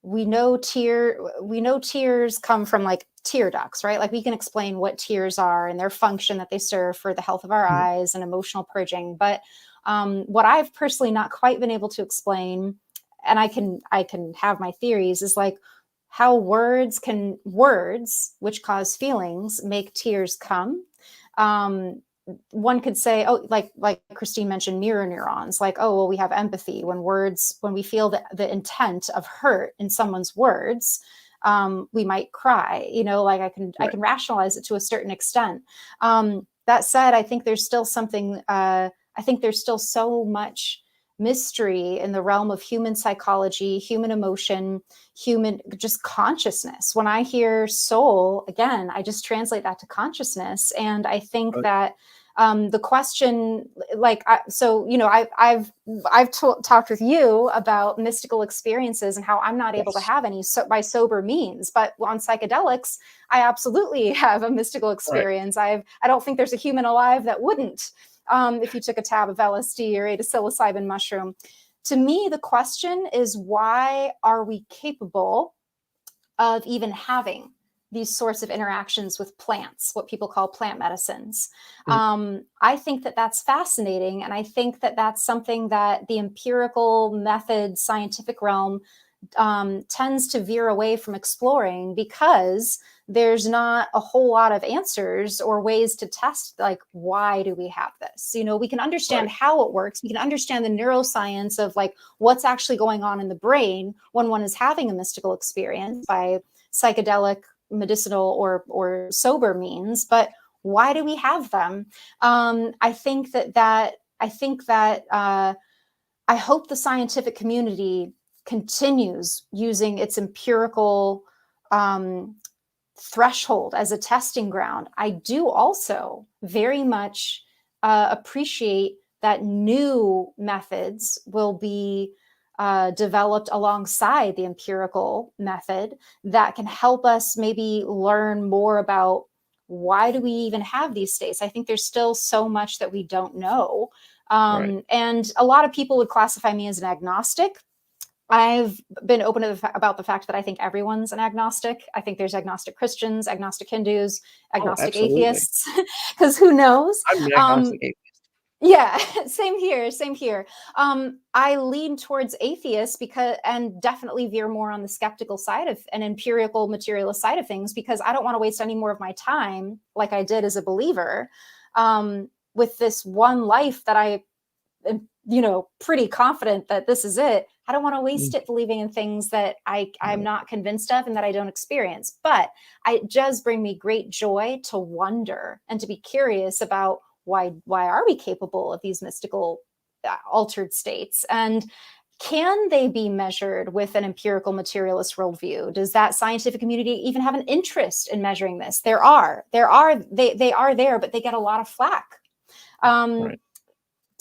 we know tears come from like tear ducts, right? Like we can explain what tears are and their function that they serve for the health of our eyes and emotional purging. But what I've personally not quite been able to explain, and I can have my theories, is like how words, which cause feelings, make tears come. One could say, oh, like Christine mentioned, mirror neurons, like, oh, well, we have empathy when we feel the intent of hurt in someone's words, we might cry, like I can rationalize it to a certain extent. That said, I think there's still something, I think there's still so much mystery in the realm of human psychology, human emotion, human just consciousness. When I hear soul, again, I just translate that to consciousness. And I think that the question, I've talked with you about mystical experiences and how I'm not able to have any by sober means, but on psychedelics, I absolutely have a mystical experience. I don't think there's a human alive that wouldn't, if you took a tab of LSD or ate a psilocybin mushroom. To me, the question is, why are we capable of even having these sorts of interactions with plants, what people call plant medicines. I think that that's fascinating. And I think that that's something that the empirical method scientific realm tends to veer away from exploring, because there's not a whole lot of answers or ways to test, like, why do we have this? You know, we can understand how it works. We can understand the neuroscience of like what's actually going on in the brain when one is having a mystical experience by psychedelic, medicinal, or sober means. But why do we have them? I hope the scientific community continues using its empirical threshold as a testing ground. I do also very much appreciate that new methods will be developed alongside the empirical method that can help us maybe learn more about why do we even have these states. I think there's still so much that we don't know. And a lot of people would classify me as an agnostic. I've been open about the fact that I think everyone's an agnostic. I think there's agnostic Christians, agnostic Hindus, agnostic atheists, because who knows? I'm an agnostic atheist. Yeah, same here. I lean towards atheists and definitely veer more on the skeptical side of an empirical materialist side of things, because I don't want to waste any more of my time, like I did as a believer, with this one life that I am, pretty confident that this is it. I don't want to waste it believing in things that I'm not convinced of and that I don't experience. But it does bring me great joy to wonder and to be curious about why are we capable of these mystical altered states, and can they be measured with an empirical materialist worldview? Does that scientific community even have an interest in measuring this? They are there, but they get a lot of flack.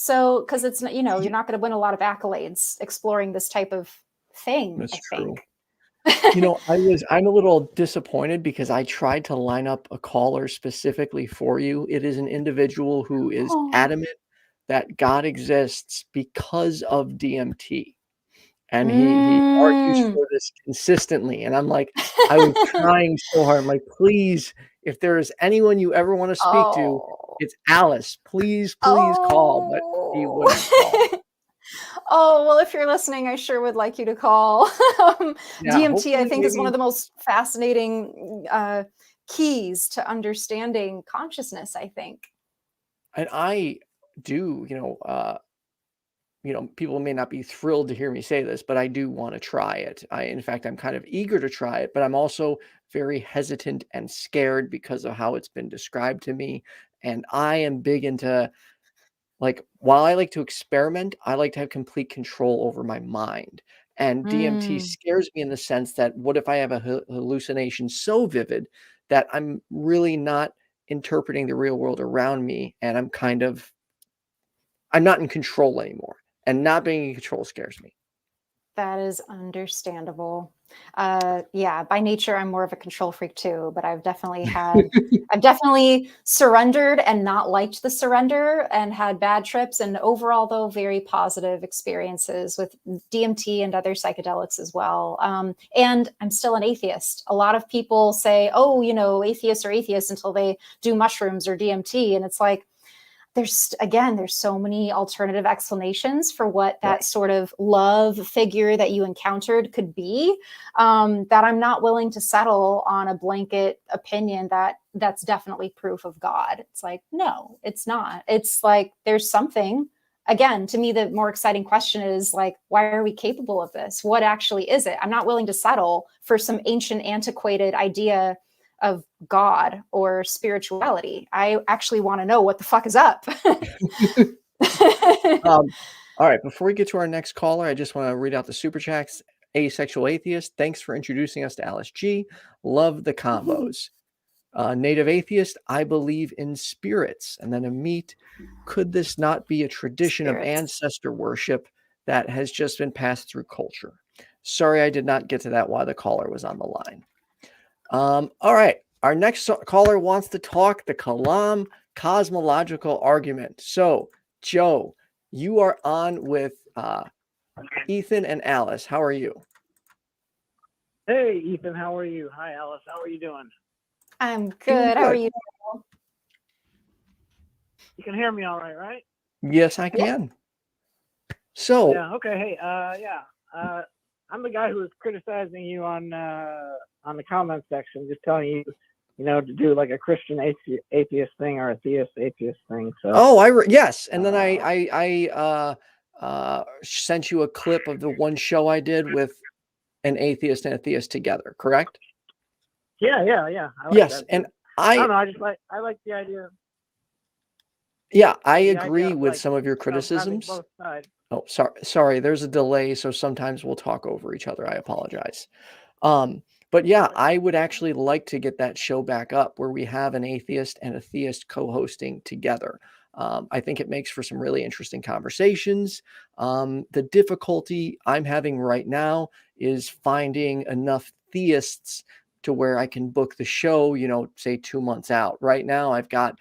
So, because it's, you're not going to win a lot of accolades exploring this type of thing. That's I true. think. I'm a little disappointed because I tried to line up a caller specifically for you. It is an individual who is adamant that God exists because of DMT. And he argues for this consistently. And I'm like, I was trying so hard. I'm like, please, if there is anyone you ever want to speak to, it's Alice. Please call. But he wouldn't call. Oh, well, if you're listening, I sure would like you to call. DMT, I think, is one of the most fascinating keys to understanding consciousness, I think. And I do, people may not be thrilled to hear me say this, but I do want to try it. In fact, I'm kind of eager to try it, but I'm also very hesitant and scared because of how it's been described to me. And I am big into, like, while I like to experiment, I like to have complete control over my mind. And DMT scares me in the sense that what if I have a hallucination so vivid that I'm really not interpreting the real world around me, and I'm not in control anymore. And not being in control scares me. That is understandable. Yeah, by nature, I'm more of a control freak too, but I've definitely surrendered and not liked the surrender and had bad trips, and overall, though, very positive experiences with DMT and other psychedelics as well. And I'm still an atheist. A lot of people say, oh, atheists are atheists until they do mushrooms or DMT. And it's like, there's so many alternative explanations for what that sort of love figure that you encountered could be, that I'm not willing to settle on a blanket opinion that's definitely proof of God. It's like, no, it's not. It's like, there's something. Again, to me, the more exciting question is like, why are we capable of this? What actually is it? I'm not willing to settle for some ancient, antiquated idea of God or spirituality. I actually want to know what the fuck is up. All right, before we get to our next caller, I just want to read out the super chats. Asexual Atheist, thanks for introducing us to Alice G. Love the combos. Native Atheist, I believe in spirits. And then Ameet, could this not be a tradition of ancestor worship that has just been passed through culture? Sorry, I did not get to that while the caller was on the line. All right. Our next caller wants to talk the Kalam cosmological argument. So, Joe, you are on with Ethan and Alice. How are you? Hey, Ethan, how are you? Hi, Alice. How are you doing? I'm Doing good. How are good. you? You can hear me all right, right? Yes, I can. So, Yeah. Okay. Hey. I'm the guy who was criticizing you on the comment section, just telling you, to do like a Christian atheist thing or a theist atheist thing. So. yes, and then I sent you a clip of the one show I did with an atheist and a theist together, correct? Yeah. I like Yes, that. and I don't I know. I like the idea. I The idea agree of with like some of your having criticisms. both sides. Oh, sorry, there's a delay, so sometimes we'll talk over each other. I apologize. But yeah, I would actually like to get that show back up where we have an atheist and a theist co-hosting together. I think it makes for some really interesting conversations. The difficulty I'm having right now is finding enough theists to where I can book the show, say 2 months out. Right now, I've got,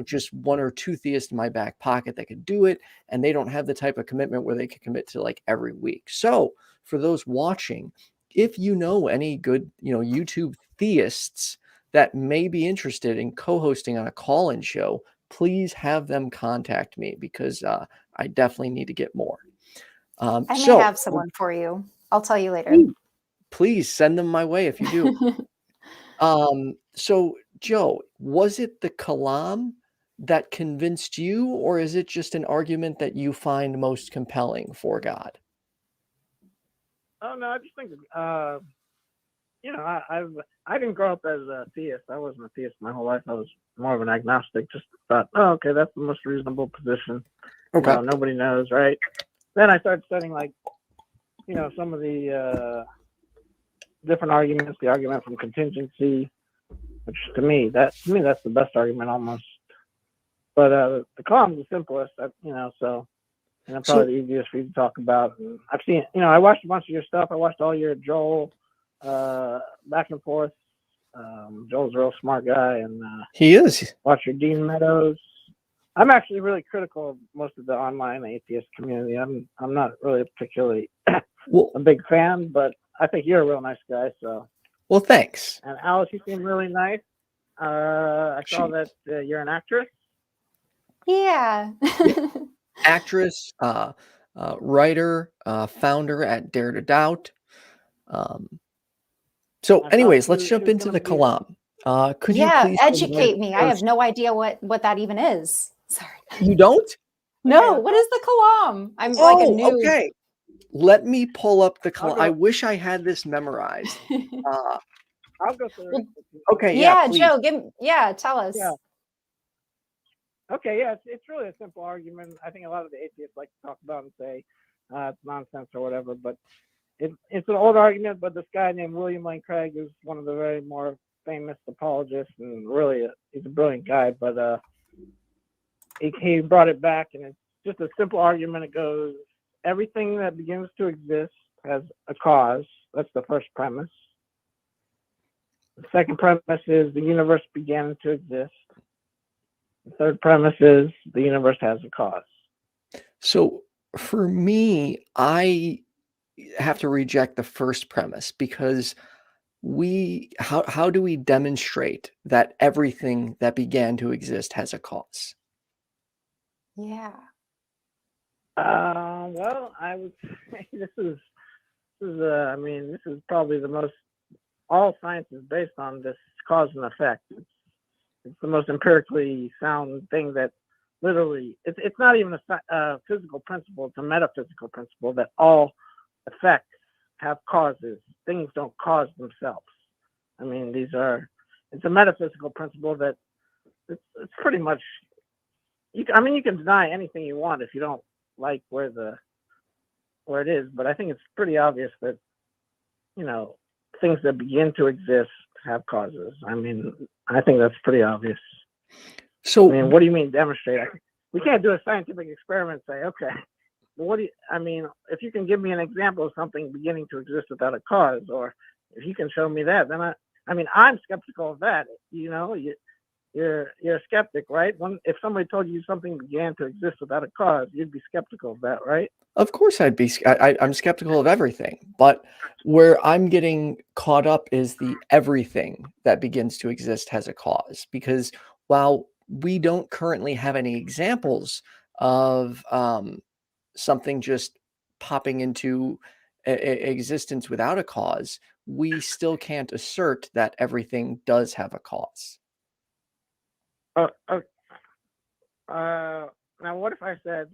just one or two theists in my back pocket that could do it, and they don't have the type of commitment where they could commit to like every week. So for those watching, if you know any good, YouTube theists that may be interested in co-hosting on a call-in show, please have them contact me because I definitely need to get more. I may So have someone for you. I'll tell you later. please send them my way if you do. So Joe, was it the kalam that convinced you, or is it just an argument that you find most compelling for God? Oh no, I just think I didn't grow up as a theist. I wasn't a theist my whole life. I was more of an agnostic. Just thought, oh, okay, that's the most reasonable position. Okay. Nobody knows, right? Then I started studying some of the different arguments. The argument from contingency, which to me that's the best argument almost. But the column's the simplest, so. And probably the easiest for you to talk about. And I've seen, I watched a bunch of your stuff. I watched all your Joel back and forth. Joel's a real smart guy, and He is. watch your Dean Meadows. I'm actually really critical of most of the online atheist community. I'm not really particularly a big fan, but I think you're a real nice guy. So. Well, thanks. And Alice, you seem really nice. I saw that you're an actress. Yeah. Actress, writer, founder at Dare to Doubt. So anyways, let's jump into the kalam. Could you please educate me? I have no idea what that even is. Sorry. You don't? No, what is the kalam? I'm like a new. Okay. Let me pull up the kalam. I wish I had this memorized. I'll go through it. Okay, yeah, please. Joe, tell us. Yeah. Okay, yeah, it's really a simple argument. I think a lot of the atheists like to talk about and say it's nonsense or whatever, but it's an old argument. But this guy named William Lane Craig is one of the very more famous apologists, and really he's a brilliant guy. But he brought it back, and it's just a simple argument. It goes, everything that begins to exist has a cause. That's the first premise. The second premise is the universe began to exist. The third premise is the universe has a cause. So for me, I have to reject the first premise because how do we demonstrate that everything that began to exist has a cause? Yeah. Well, I would say this is probably the most, all science is based on this cause and effect. It's the most empirically sound thing that literally, it's not even a physical principle, it's a metaphysical principle that all effects have causes. Things don't cause themselves. I mean, it's a metaphysical principle that it's pretty much, you can deny anything you want if you don't like where it is, but I think it's pretty obvious that, things that begin to exist have causes. I mean, I think that's pretty obvious. So, what do you mean demonstrate? We can't do a scientific experiment and say, okay, well, if you can give me an example of something beginning to exist without a cause, or if you can show me that, then I'm skeptical of that. You you're a skeptic, right? If somebody told you something began to exist without a cause, you'd be skeptical of that, right? Of course, I'm skeptical of everything, but where I'm getting caught up is the everything that begins to exist has a cause. Because while we don't currently have any examples of something just popping into existence without a cause, we still can't assert that everything does have a cause. Uh, uh, now, what if I said,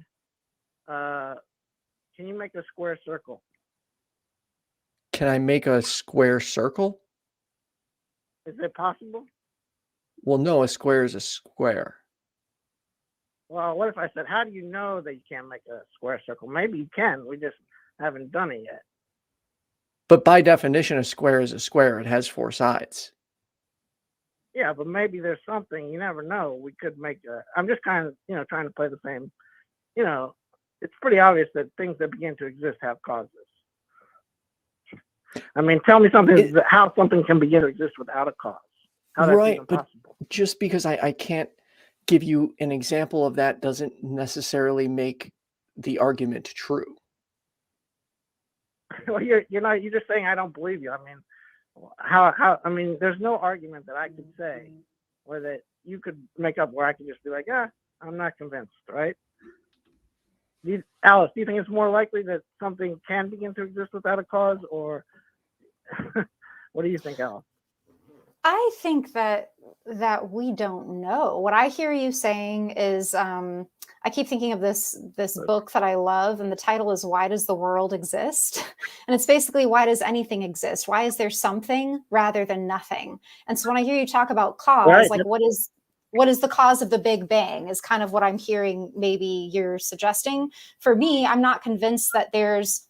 can you make a square circle? Can I make a square circle? Is it possible? Well, no, a square is a square. Well, what if I said, how do you know that you can't make a square circle? Maybe you can. We just haven't done it yet. But by definition, a square is a square. It has 4 sides. Yeah, but maybe there's something. You never know. We could make I'm just kind of, trying to play the same. It's pretty obvious that things that begin to exist have causes. I mean, tell me something, how something can begin to exist without a cause. How that's Right, even but possible. just because I can't give you an example of that doesn't necessarily make the argument true. Well, you're just saying I don't believe you. I mean, I mean, there's no argument that I could say or that you could make up where I can just be like, I'm not convinced, right? Alice, do you think it's more likely that something can begin to exist without a cause, or what do you think, Alice? I think that we don't know. What I hear you saying is, I keep thinking of this book that I love, and the title is "Why Does the World Exist?" And it's basically, why does anything exist? Why is there something rather than nothing? And so when I hear you talk about cause, Right. like what is the cause of the Big Bang is kind of what I'm hearing. Maybe you're suggesting. For me, I'm not convinced that there's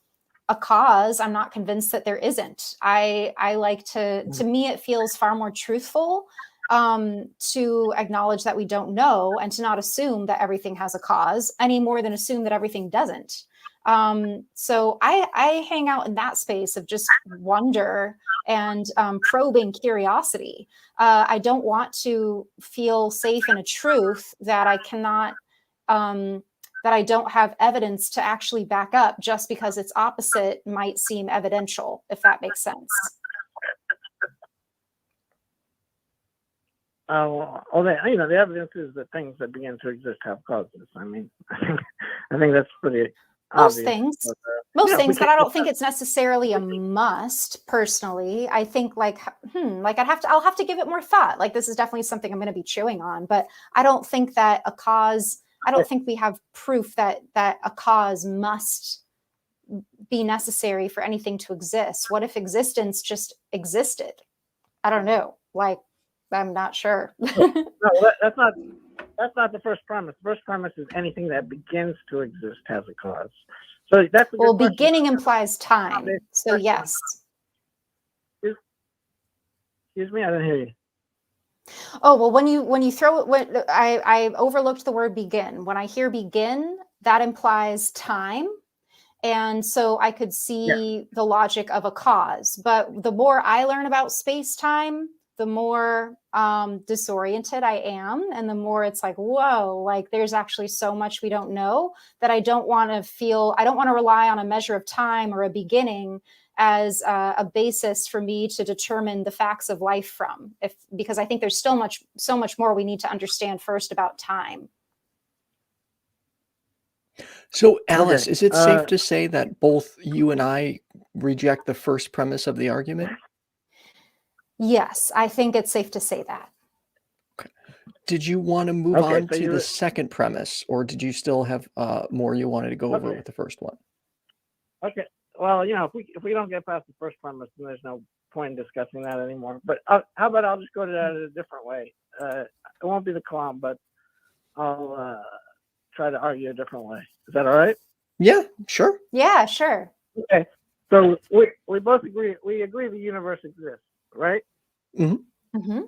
a cause. I'm not convinced that there isn't. I like to me, it feels far more truthful to acknowledge that we don't know and to not assume that everything has a cause any more than assume that everything doesn't. So I hang out in that space of just wonder and probing curiosity. I don't want to feel safe in a truth that I cannot that I don't have evidence to actually back up just because its opposite might seem evidential, if that makes sense. The evidence is that things that begin to exist have causes. I mean, I think that's pretty Most obvious. things, But I don't think it's necessarily a must. Personally, I think I'll have to give it more thought. Like, this is definitely something I'm going to be chewing on, but I don't think that a cause. I don't think we have proof that a cause must be necessary for anything to exist. What if existence just existed? I don't know. Like, I'm not sure. No, that's not the first premise. The first premise is anything that begins to exist has a cause. So that's a good question. Beginning implies time. So yes. Excuse me, I didn't hear you. Oh, well, when you throw it, I overlooked the word begin. When I hear begin, that implies time. And so I could see the logic of a cause. But the more I learn about space-time, the more disoriented I am. And the more it's like, whoa, like there's actually so much we don't know that I don't want to rely on a measure of time or a beginning as a basis for me to determine the facts of life from, because I think there's still so much more we need to understand first about time. So, Alice, Okay. is it safe to say that both you and I reject the first premise of the argument? Yes, I think it's safe to say that. Okay. Did you want to move on to the second premise, or did you still have more you wanted to go over with the first one? Okay. Well, if we don't get past the first premise, then there's no point in discussing that anymore. But how about I'll just go to that a different way. It won't be the clown, but I'll try to argue a different way. Is that all right? Yeah, sure. Yeah, sure. Okay. So we both agree. We agree the universe exists, right? Mm-hmm. Mm-hmm.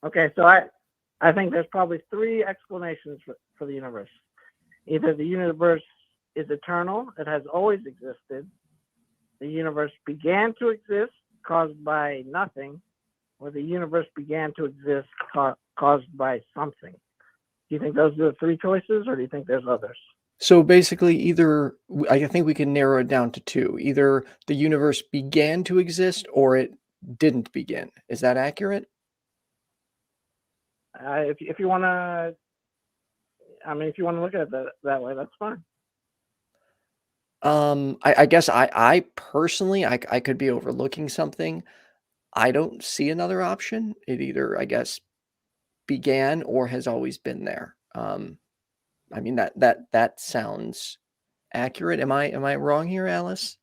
Okay. So I think there's probably 3 explanations for the universe. Either the universe is eternal, it has always existed, the universe began to exist caused by nothing, or the universe began to exist caused by something. Do you think those are the three choices, or do you think there's others? So basically, either I think we can narrow it down to two. Either the universe began to exist or it didn't begin. Is that accurate? If you want to, I mean, if you want to look at it that way, that's fine. I guess I personally, I could be overlooking something. I don't see another option. It either, I guess, began or has always been there. I mean, that sounds accurate. Am I wrong here, Alice?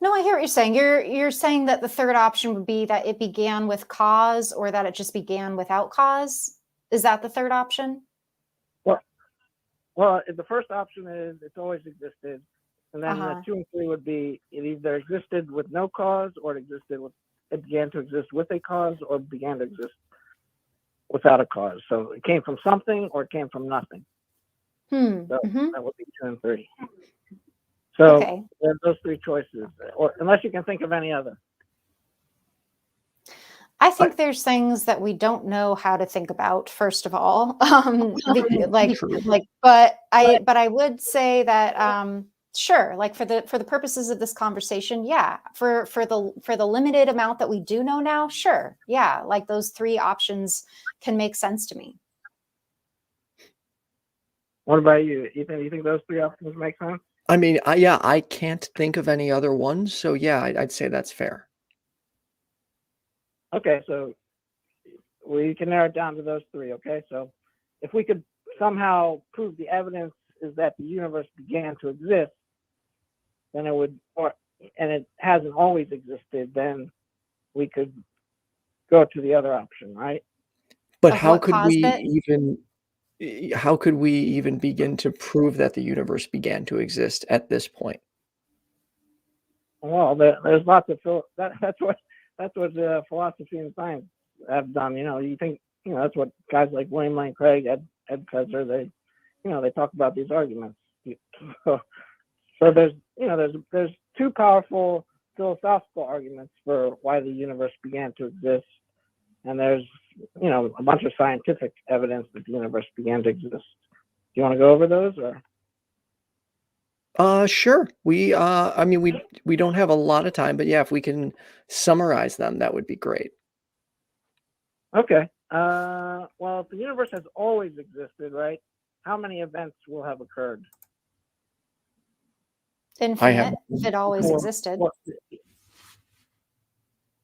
No, I hear what you're saying. You're saying that the third option would be that it began with cause, or that it just began without cause. Is that the third option? Well, the first option is it's always existed, and then the 2 and 3 would be it either existed with no cause, or it began to exist with a cause, or began to exist without a cause. So it came from something, or it came from nothing. So that would be 2 and 3. So there's those three choices, or unless you can think of any other. I think there's things that we don't know how to think about, first of all. But I would say that sure, like for the purposes of this conversation, yeah, for the limited amount that we do know now, sure, yeah, like those three options can make sense to me. What about you? You think those three options make sense? I mean, I can't think of any other ones, so yeah, I'd say that's fair. Okay, so we can narrow it down to those three. Okay, so if we could somehow prove the evidence is that the universe began to exist, then it would, and it hasn't always existed, then we could go to the other option, right? But how could we even begin to prove that the universe began to exist at this point? Well, there's lots of that's what philosophy and science have done. You think that's what guys like William Lane Craig, Ed Kaiser, they talk about these arguments. So there's two powerful philosophical arguments for why the universe began to exist, and there's a bunch of scientific evidence that the universe began to exist. Do you want to go over those, or? Sure. I mean, we don't have a lot of time, but yeah, if we can summarize them, that would be great. Okay. Well, if the universe has always existed, right? How many events will have occurred? Infinite, if it always existed.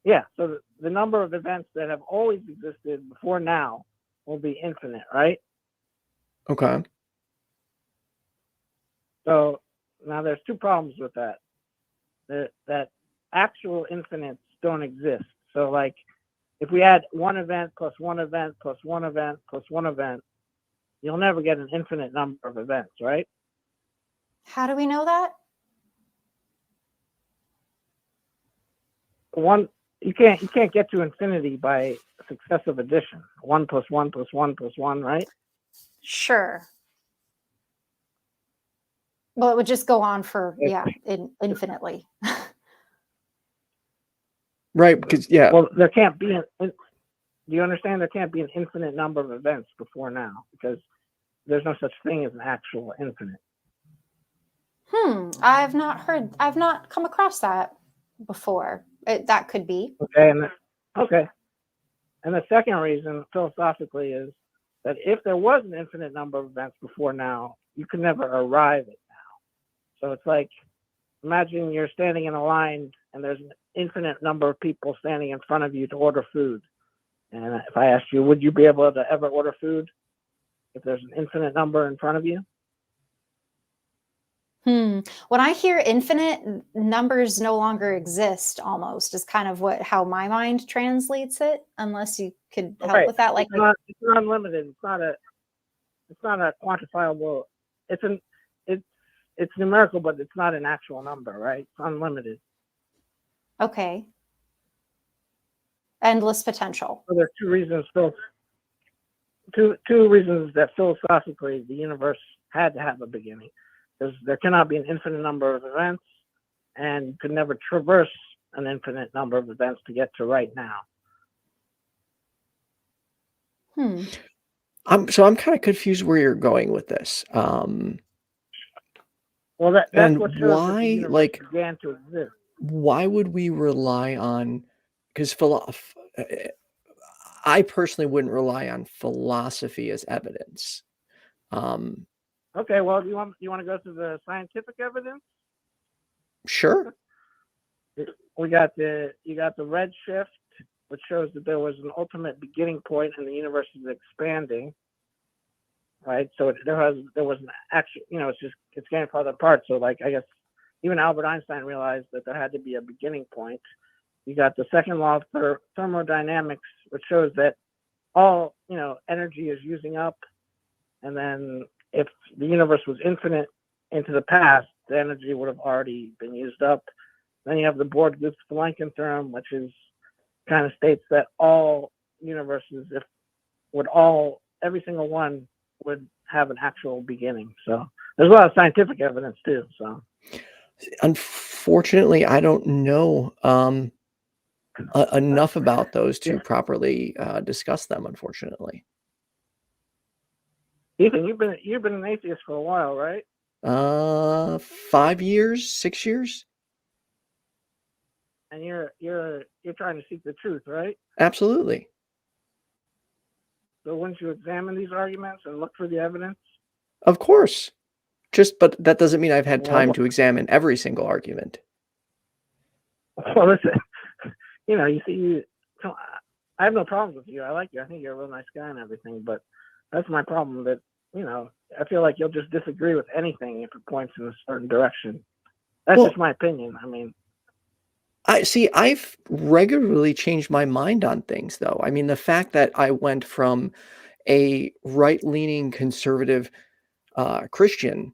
Yeah, so the number of events that have always existed before now will be infinite, right? Okay. So now there's two problems with that. That actual infinites don't exist. So like if we add one event plus one event plus one event plus one event, you'll never get an infinite number of events, right? How do we know that? You can't get to infinity by successive addition. 1 plus 1 plus 1 plus 1, right? Sure. Well, it would just go on for infinitely. Right, because yeah. Well, there can't be do you understand? There can't be an infinite number of events before now, because there's no such thing as an actual infinite. I've not come across that before. That could be. Okay, and the second reason philosophically is that if there was an infinite number of events before now, you could never arrive at now. So it's like, imagine you're standing in a line and there's an infinite number of people standing in front of you to order food. And if I asked you, would you be able to ever order food if there's an infinite number in front of you? When I hear infinite, numbers no longer exist, almost is kind of how my mind translates it, unless you could help with that. Like it's not unlimited. It's not a quantifiable. It's numerical, but it's not an actual number, right? It's unlimited. Okay. Endless potential. So there are two reasons. Two reasons that philosophically the universe had to have a beginning. Because there cannot be an infinite number of events, and you could never traverse an infinite number of events to get to right now. I'm kind of confused where you're going with this. Well, that's And what shows that the why, universe like, began to exist. why would we rely on? Because I personally wouldn't rely on philosophy as evidence. Okay, well, you want to go to the scientific evidence? Sure. You got the redshift, which shows that there was an ultimate beginning point and the universe is expanding. Right, so there was an action. It's getting farther apart. So, like, I guess even Albert Einstein realized that there had to be a beginning point. You got the second law of thermodynamics, which shows that all energy is using up, and then if the universe was infinite into the past, the energy would have already been used up. Then you have the Borg-Guth-Vilenkin theorem, which is kind of states that all universes, every single one would have an actual beginning. So there's a lot of scientific evidence too. So unfortunately, I don't know enough about those to properly discuss them. Unfortunately. Ethan, you've been an atheist for a while, right? 5 years, 6 years. And you're trying to seek the truth, right? Absolutely. So wouldn't you examine these arguments and look for the evidence? Of course. But that doesn't mean I've had time to examine every single argument. Well, listen, you see, I have no problems with you. I like you. I think you're a real nice guy and everything, but that's my problem, that, I feel like you'll just disagree with anything if it points in a certain direction. That's just my opinion. I mean, I've regularly changed my mind on things, though. I mean, the fact that I went from a right-leaning conservative Christian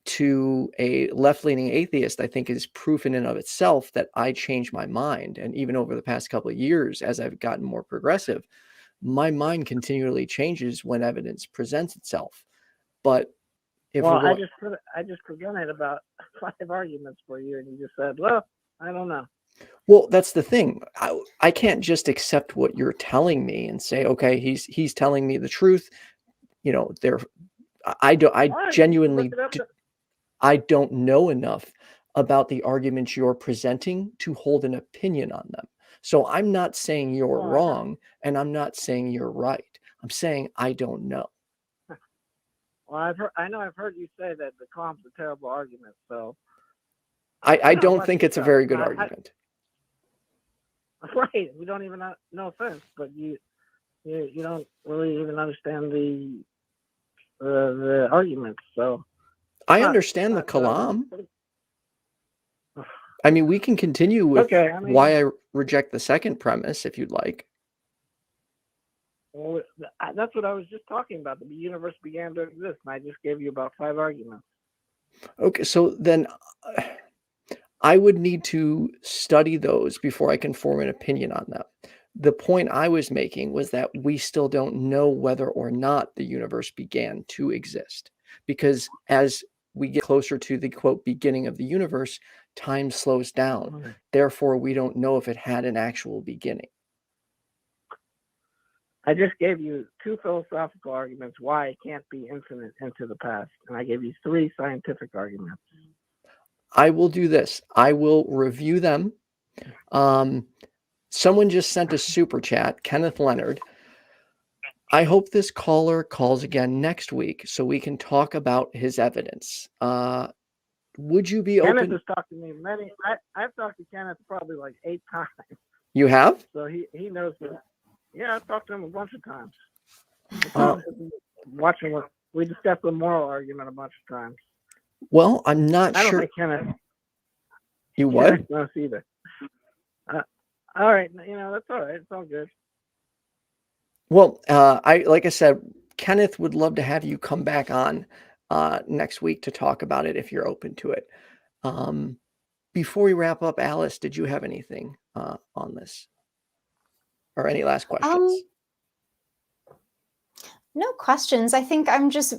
to a left-leaning atheist, I think is proof in and of itself that I changed my mind. And even over the past couple of years, as I've gotten more progressive, my mind continually changes when evidence presents itself. But I just presented about 5 arguments for you, and you just said, well, I don't know. Well, that's the thing. I can't just accept what you're telling me and say, okay, he's telling me the truth. I genuinely I don't know enough about the arguments you're presenting to hold an opinion on them. So I'm not saying you're wrong, and I'm not saying you're right. I'm saying I don't know. Well, I've heard you say that the calm's a terrible argument, so I don't think it's a very good argument. Right. We don't even, no offense, but you don't really even understand the arguments. So I understand the kalam. I mean, we can continue with why I reject the second premise if you'd like. Well, that's what I was just talking about. The universe began to exist, and I just gave you about 5 arguments. Okay, so then I would need to study those before I can form an opinion on them. The point I was making was that we still don't know whether or not the universe began to exist, because as we get closer to the quote beginning of the universe, time slows down. Okay. Therefore, we don't know if it had an actual beginning. I just gave you 2 philosophical arguments why it can't be infinite into the past, and I gave you 3 scientific arguments. I will do this. I will review them. Someone just sent a super chat, Kenneth Leonard. I hope this caller calls again next week so we can talk about his evidence. Would you be open? Kenneth has talked to me I've talked to Kenneth probably like 8 times. You have? So he knows that. Yeah, I've talked to him a bunch of times. We discussed the moral argument a bunch of times. Well, I'm not sure. I don't think Kenneth. You what? Knows either. All right, that's all right. It's all good. Well, like I said, Kenneth would love to have you come back on next week to talk about it if you're open to it. Before we wrap up, Alice, did you have anything on this, or any last questions? No questions. I think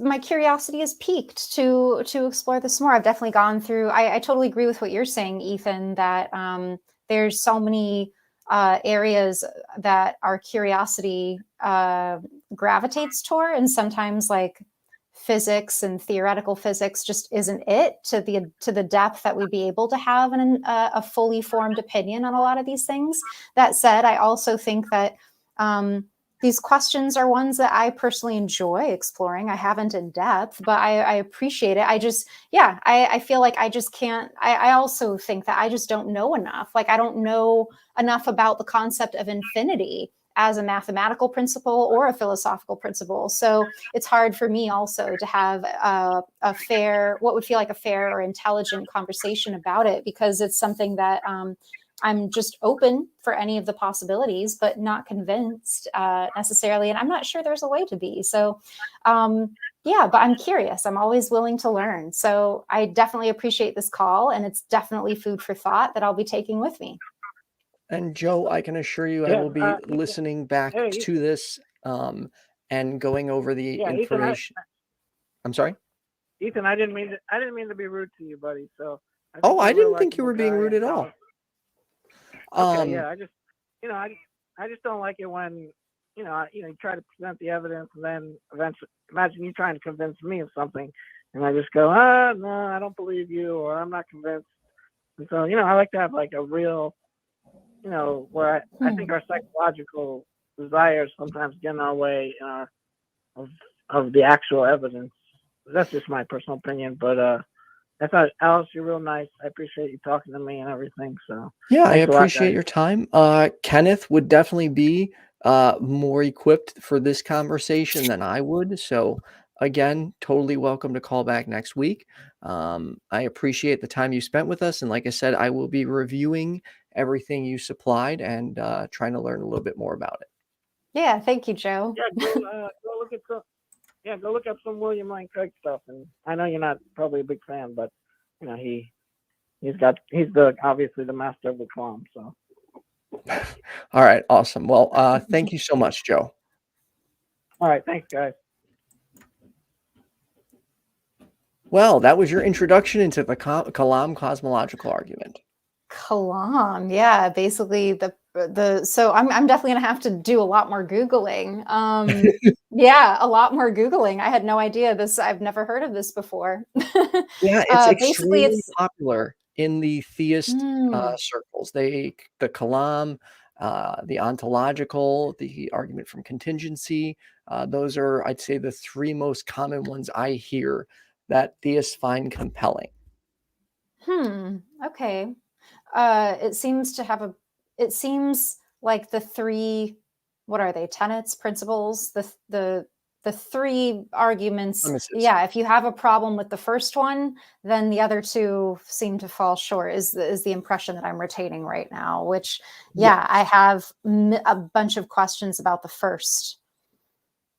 my curiosity is piqued to explore this more. I've definitely gone through, I totally agree with what you're saying, Ethan, that there's so many areas that our curiosity gravitates toward, and sometimes like physics and theoretical physics just isn't it to the depth that we'd be able to have a fully formed opinion on a lot of these things. That said, I also think that these questions are ones that I personally enjoy exploring. I haven't in depth, but I appreciate it. I feel like I just can't. I also think that I just don't know enough. Like, I don't know enough about the concept of infinity as a mathematical principle or a philosophical principle. So it's hard for me also to have a fair, what would feel like a fair or intelligent conversation about it, because it's something that I'm just open for any of the possibilities, but not convinced necessarily. And I'm not sure there's a way to be. So yeah, but I'm curious. I'm always willing to learn. So I definitely appreciate this call, and it's definitely food for thought that I'll be taking with me. And Joe, I can assure you, I Yeah, will be listening back hey, to this and going over the yeah, information. I'm sorry. Ethan, I didn't mean to be rude to you, buddy. So Oh, I you're a real didn't think you were likable being guy, rude and at all. Okay, yeah, I just don't like it when you try to present the evidence, and then eventually, imagine you trying to convince me of something, and I just go, no, I don't believe you, or I'm not convinced. And so, I like to have like a real, where I think our psychological desires sometimes get in our way of the actual evidence. That's just my personal opinion, but I thought, Alice, you're real nice. I appreciate you talking to me and everything. So Yeah, I thanks a lot, appreciate guys. your time. Kenneth would definitely be more equipped for this conversation than I would. So again, totally welcome to call back next week. I appreciate the time you spent with us. And like I said, I will be reviewing everything you supplied and trying to learn a little bit more about it. Yeah, thank you, Joe. Yeah, go look at go look up some William Lane Craig stuff. And I know you're not probably a big fan, but he's obviously the master of the calm. So All right, awesome. Well, thank you so much, Joe. all right, thanks, guys. Well, that was your introduction into the Kalam cosmological argument. Kalam, yeah, basically so I'm definitely gonna have to do a lot more Googling. Yeah, a lot more Googling. I had no idea this. I've never hered of this before. Yeah, it's Basically, extremely it's popular in the theist circles. The Kalam, the ontological, the argument from contingency. Those are, I'd say, the three most common ones I hear that theists find compelling. Okay. It seems like the three, what are they, tenets, principles, the three arguments. Premises. Yeah, if you have a problem with the first one, then the other two seem to fall short, is the impression that I'm retaining right now, which, yeah, I have a bunch of questions about the first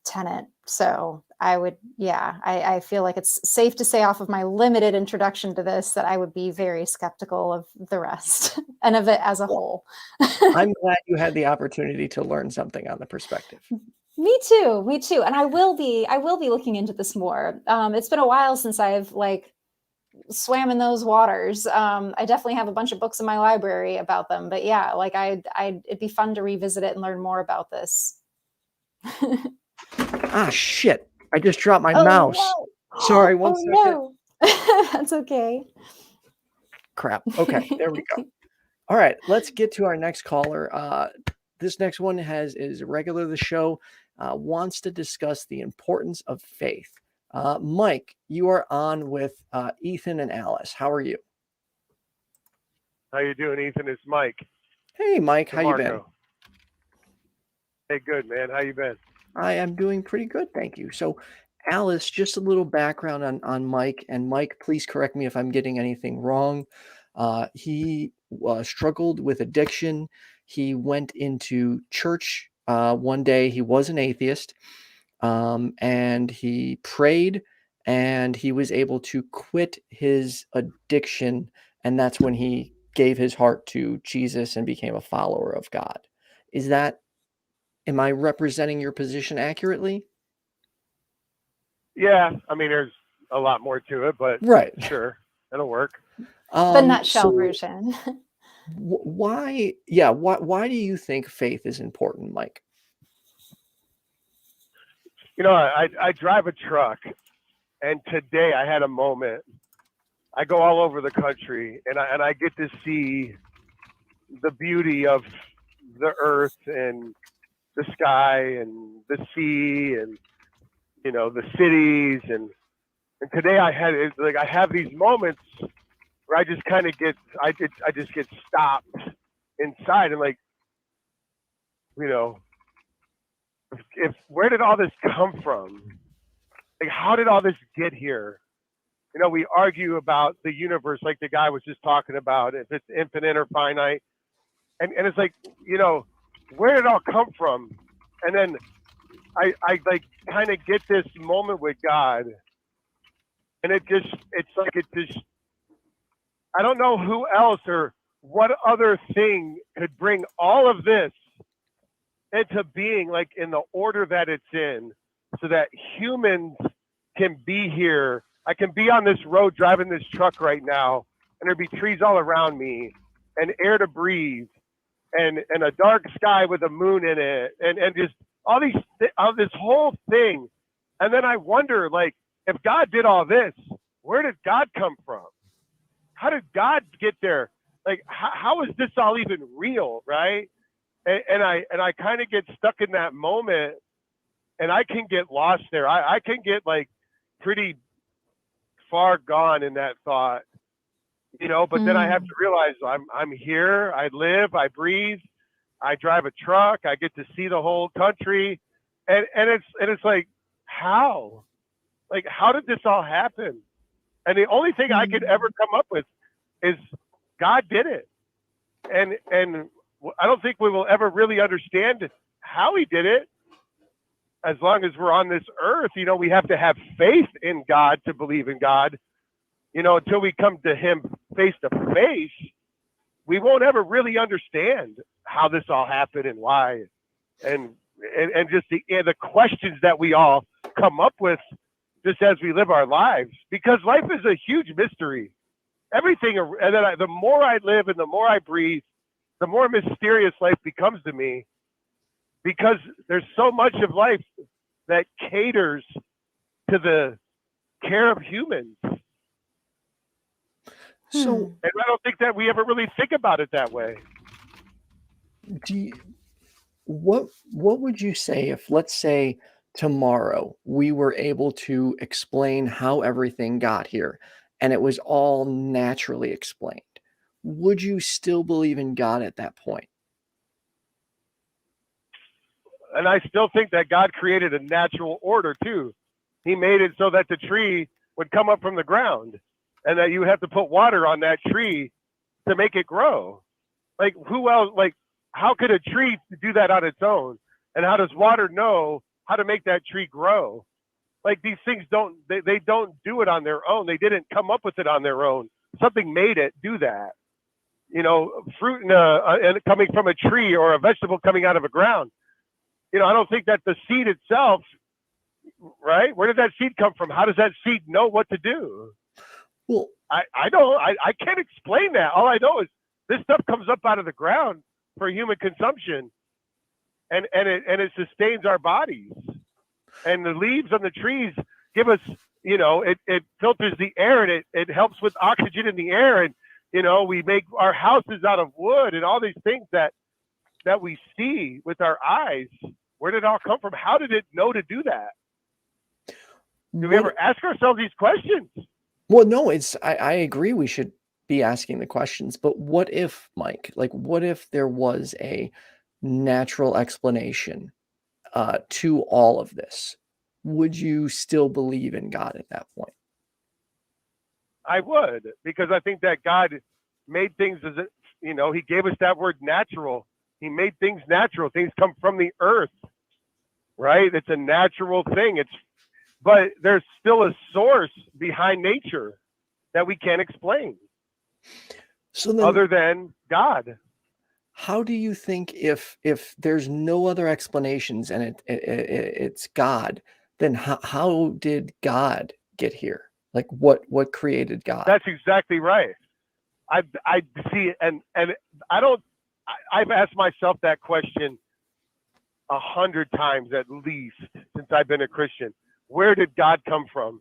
tenet. So I feel like it's safe to say, off of my limited introduction to this, that I would be very skeptical of the rest and of it as a whole. I'm glad you had the opportunity to learn something on the perspective. Me too. And I will be looking into this more. It's been a while since I've swam in those waters. I definitely have a bunch of books in my library about them, but yeah, it'd be fun to revisit it and learn more about this. Ah, shit. I just dropped my mouse. No. Sorry, one second. No. That's okay. Crap. Okay, there we go. All right, let's get to our next caller. This next one is a regular of the show, wants to discuss the importance of faith. Mike, you are on with Ethan and Alice. How are you? How you doing, Ethan? It's Mike. Hey, Mike. How you been? Hey, good, man. How you been? I am doing pretty good, thank you. So, Alice, just a little background on Mike. And Mike, please correct me if I'm getting anything wrong. He struggled with addiction. He went into church one day. He was an atheist, and he prayed, and he was able to quit his addiction. And that's when he gave his heart to Jesus and became a follower of God. Am I representing your position accurately? Yeah, I mean, there's a lot more to it, but right, sure, it'll work. The nutshell version. Why? Yeah. Why do you think faith is important, Mike? You know, I drive a truck, and today I had a moment. I go all over the country, and I get to see the beauty of the earth and the sky and the sea and the cities and today I had I have these moments where I just kind of I just get stopped inside and if where did all this come from? Like, how did all this get here? We argue about the universe, like the guy was just talking about, if it's infinite or finite, and it's where did it all come from? And then I like kind of get this moment with God, and it's just I don't know who else or what other thing could bring all of this into being, like in the order that it's in, so that humans can be here. I can be on this road driving this truck right now, and there'd be trees all around me, and air to breathe, and a dark sky with a moon in it, and just all this whole thing. And then I wonder, like, if God did all this, where did God come from? How did God get there? Like, how is this all even real, right? And I kind of get stuck in that moment, and I can get lost there. I can get like pretty far gone in that thought, but then I have to realize I'm here, I live, I breathe, I drive a truck, I get to see the whole country, and it's like, how did this all happen? And the only thing I could ever come up with is God did it, and I don't think we will ever really understand how he did it. As long as we're on this earth, we have to have faith in God to believe in God. Until we come to him face to face, we won't ever really understand how this all happened and why, and just the questions that we all come up with just as we live our lives, because life is a huge mystery. Everything, and then the more I live and the more I breathe, the more mysterious life becomes to me, because there's so much of life that caters to the care of humans. So, and I don't think that we ever really think about it that way. What would you say if, let's say, tomorrow we were able to explain how everything got here and it was all naturally explained? Would you still believe in God at that point? And I still think that God created a natural order too. He made it so that the tree would come up from the ground, and that you have to put water on that tree to make it grow. Like, who else? Like, how could a tree do that on its own? And how does water know how to make that tree grow? Like, these things they don't do it on their own. They didn't come up with it on their own. Something made it do that. Fruit and coming from a tree, or a vegetable coming out of a ground. I don't think that the seed itself, right? Where did that seed come from? How does that seed know what to do? Well, I don't. I can't explain that. All I know is this stuff comes up out of the ground for human consumption, and it sustains our bodies. And the leaves on the trees give us, it filters the air, and it helps with oxygen in the air, and we make our houses out of wood, and all these things that we see with our eyes. Where did it all come from? How did it know to do that? Do we ever ask ourselves these questions? Well, no, I agree we should be asking the questions, but what if, Mike, like, what if there was a natural explanation to all of this? Would you still believe in God at that point? I would, because I think that God made things he gave us that word natural. He made things natural. Things come from the earth, right? It's a natural thing. But there's still a source behind nature that we can't explain. So then, other than God. How do you think, if there's no other explanations and it's God, then how did God get here? Like, what created God? That's exactly right. I see it, and I don't. I've asked myself that question 100 times at least since I've been a Christian. Where did God come from?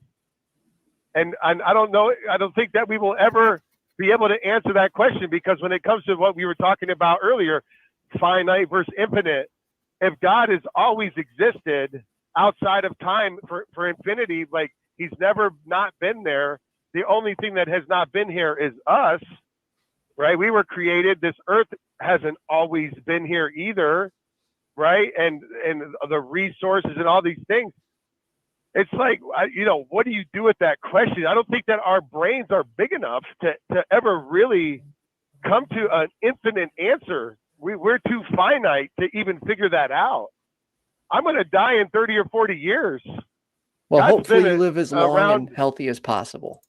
And I don't know. I don't think that we will ever be able to answer that question, because when it comes to what we were talking about earlier, finite versus infinite, if God has always existed outside of time for infinity, like he's never not been there. The only thing that has not been here is us, right? We were created. This earth hasn't always been here either, right? And the resources and all these things. It's like, what do you do with that question? I don't think that our brains are big enough to ever really come to an infinite answer. We're too finite to even figure that out. I'm going to die in 30 or 40 years. Well, God's hopefully been you live as long around- and healthy as possible.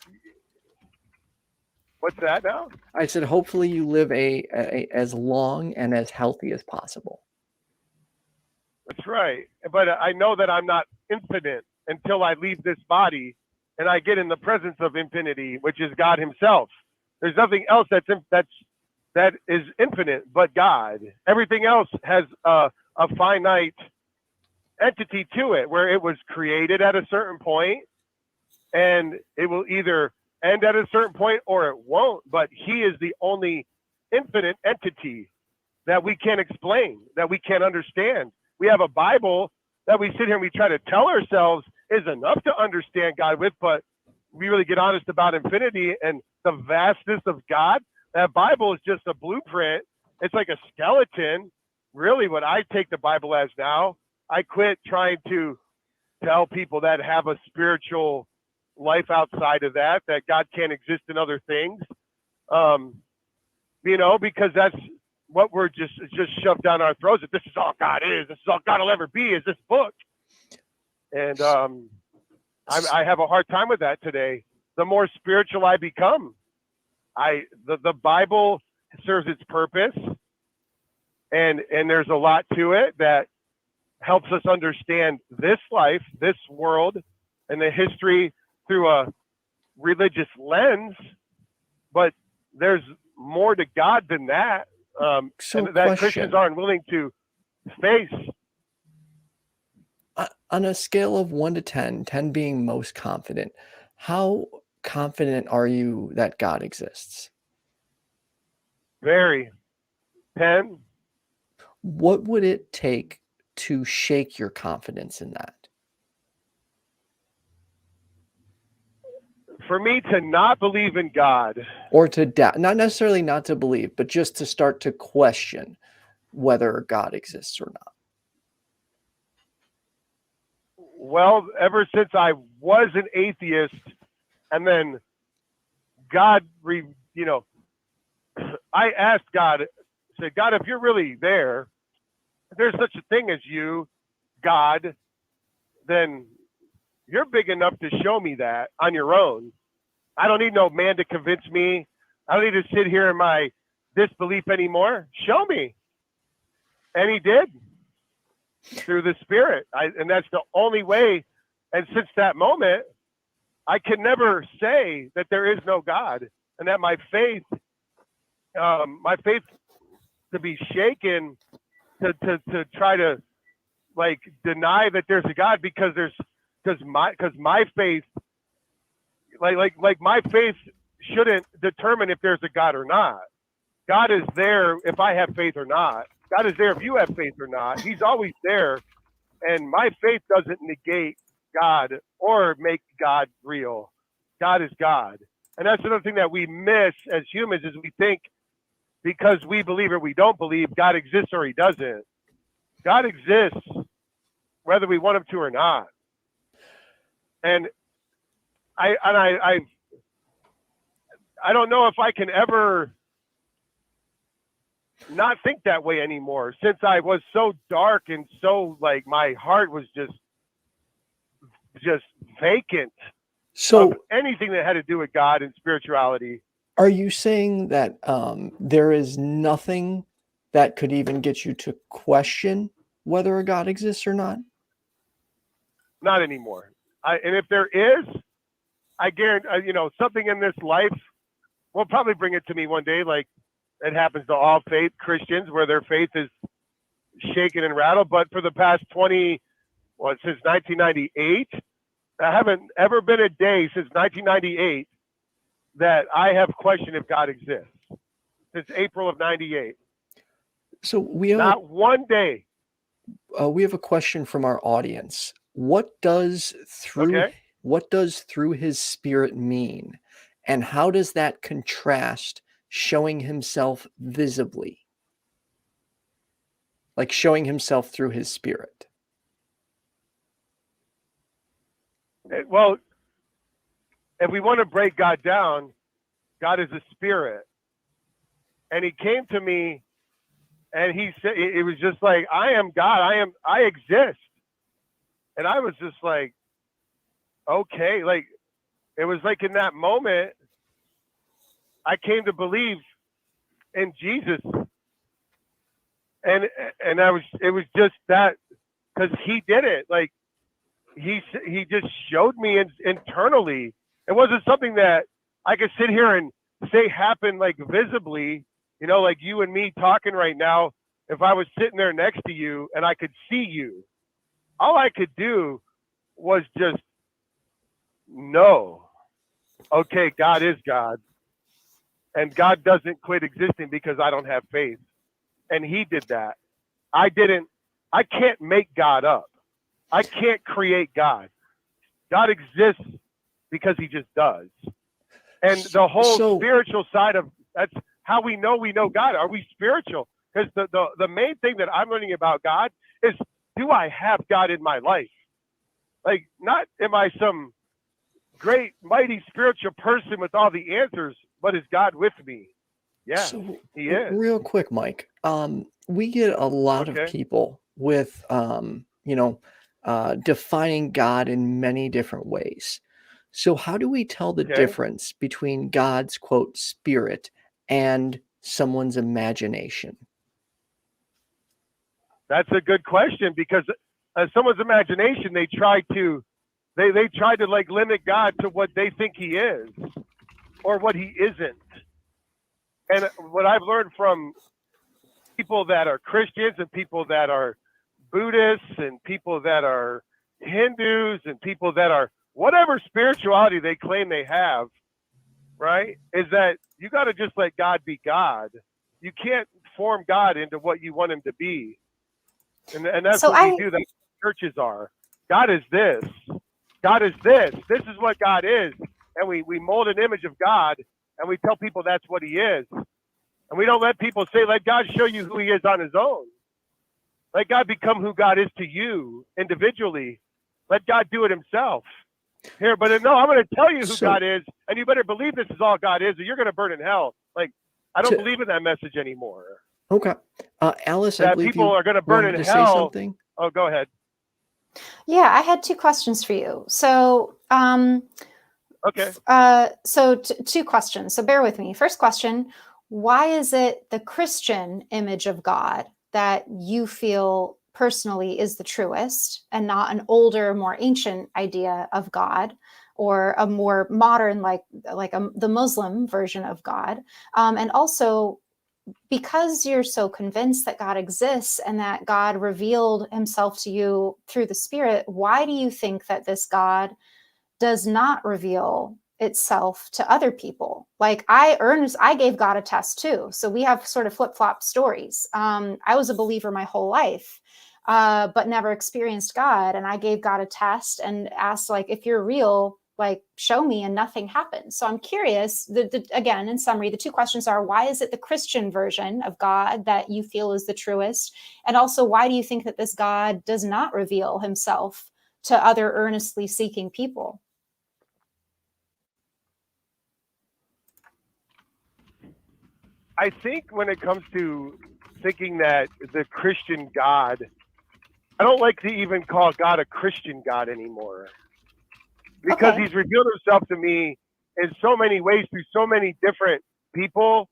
What's that now? I said, hopefully you live as long and as healthy as possible. That's right. But I know that I'm not infinite until I leave this body and I get in the presence of infinity, which is God himself. There's nothing else that is infinite but God. Everything else has a finite entity to it, where it was created at a certain point and it will either end at a certain point or it won't. But he is the only infinite entity that we can't explain, that we can't understand. We have a Bible that we sit here and we try to tell ourselves is enough to understand God with, but we really get honest about infinity and the vastness of God. That Bible is just a blueprint. It's like a skeleton. Really, what I take the Bible as now, I quit trying to tell people that have a spiritual life outside of that God can't exist in other things. Because that's what we're just shoved down our throats. That this is all God is. This is all God will ever be, is this book. And I have a hard time with that today. The more spiritual I become, the Bible serves its purpose, and there's a lot to it that helps us understand this life, this world, and the history through a religious lens. But there's more to God than that, and that Christians aren't willing to face. On a scale of 1 to 10, 10 being most confident, how confident are you that God exists? Very. 10. What would it take to shake your confidence in that? For me to not believe in God. Or to doubt, not necessarily not to believe, but just to start to question whether God exists or not. Well, ever since I was an atheist, and then God, I asked God, I said, God, if you're really there, if there's such a thing as you, God, then you're big enough to show me that on your own. I don't need no man to convince me. I don't need to sit here in my disbelief anymore. Show me. And he did, through the Spirit. And that's the only way. And since that moment, I can never say that there is no God, and that my faith to be shaken to try to like deny that there's a God, because my faith, like my faith shouldn't determine if there's a God or not. God is there if I have faith or not. God is there if you have faith or not. He's always there. And my faith doesn't negate God or make God real. God is God. And that's another thing that we miss as humans, is we think because we believe or we don't believe, God exists or he doesn't. God exists whether we want him to or not. And I don't know if I can ever not think that way anymore, since I was so dark and so like my heart was just vacant of anything that had to do with God and spirituality. Are you saying that there is nothing that could even get you to question whether a God exists or not? Not anymore. And if there is, I guarantee, something in this life will probably bring it to me one day, like it happens to all faith Christians, where their faith is shaken and rattled. But for the past since 1998, I haven't ever been a day since 1998 that I have questioned if God exists. Since April of '98. So we have Not one day. we have a question from our audience. What does through his spirit mean? And how does that contrast showing himself visibly? Like showing himself through his spirit. Well, if we want to break God down, God is a spirit. And he came to me and he said, it was just like, I am God. I exist. And I was just like, okay. Like, it was like in that moment, I came to believe in Jesus. And it was just that, because he did it. Like, he just showed me internally. It wasn't something that I could sit here and say happened like visibly, you know, like you and me talking right now. If I was sitting there next to you and I could see you, all I could do was just know, okay, God is God, and God doesn't quit existing because I don't have faith. And he did that. I can't make God up. I can't create God. God exists because he just does. And the whole spiritual side of that's how we know God. Are we spiritual? Because the main thing that I'm learning about God is, do I have God in my life? Like, not am I some great, mighty spiritual person with all the answers, but is God with me? Yeah, So, he is. real quick, Mike, we get a lot of people with, defining God in many different ways. So how do we tell the difference between God's, quote, spirit and someone's imagination? That's a good question, because someone's imagination, they try to like limit God to what they think he is or what he isn't. And what I've learned from people that are Christians and people that are Buddhists and people that are Hindus and people that are whatever spirituality they claim they have, right, is that you got to just let God be God. You can't form God into what you want him to be. And that's what we do. That's what churches are. God is this. God is this. This is what God is. And we mold an image of God, and we tell people that's what he is. And we don't let people say, let God show you who he is on his own. Let God become who God is to you individually. Let God do it himself. Here, but no, I'm going to tell you who God is, and you better believe this is all God is, or you're going to burn in hell. Like, I don't believe in that message anymore. Okay. Alice, that I believe people are going to burn in hell. Something? Oh, go ahead. Yeah, I had two questions for you. So, okay. Two questions. So bear with me. First question, why is it the Christian image of God that you feel personally is the truest and not an older, more ancient idea of God, or a more modern, the Muslim version of God? And also, because you're so convinced that God exists and that God revealed himself to you through the Spirit, why do you think that this God does not reveal itself to other people? Like, I gave God a test too. So we have sort of flip-flop stories. I was a believer my whole life, but never experienced God. And I gave God a test and asked, like, if you're real, like, show me, and nothing happened. So I'm curious, again, in summary, the two questions are, why is it the Christian version of God that you feel is the truest? And also, why do you think that this God does not reveal himself to other earnestly seeking people? I think when it comes to thinking that the Christian God, I don't like to even call God a Christian God anymore, because he's revealed himself to me in so many ways through so many different people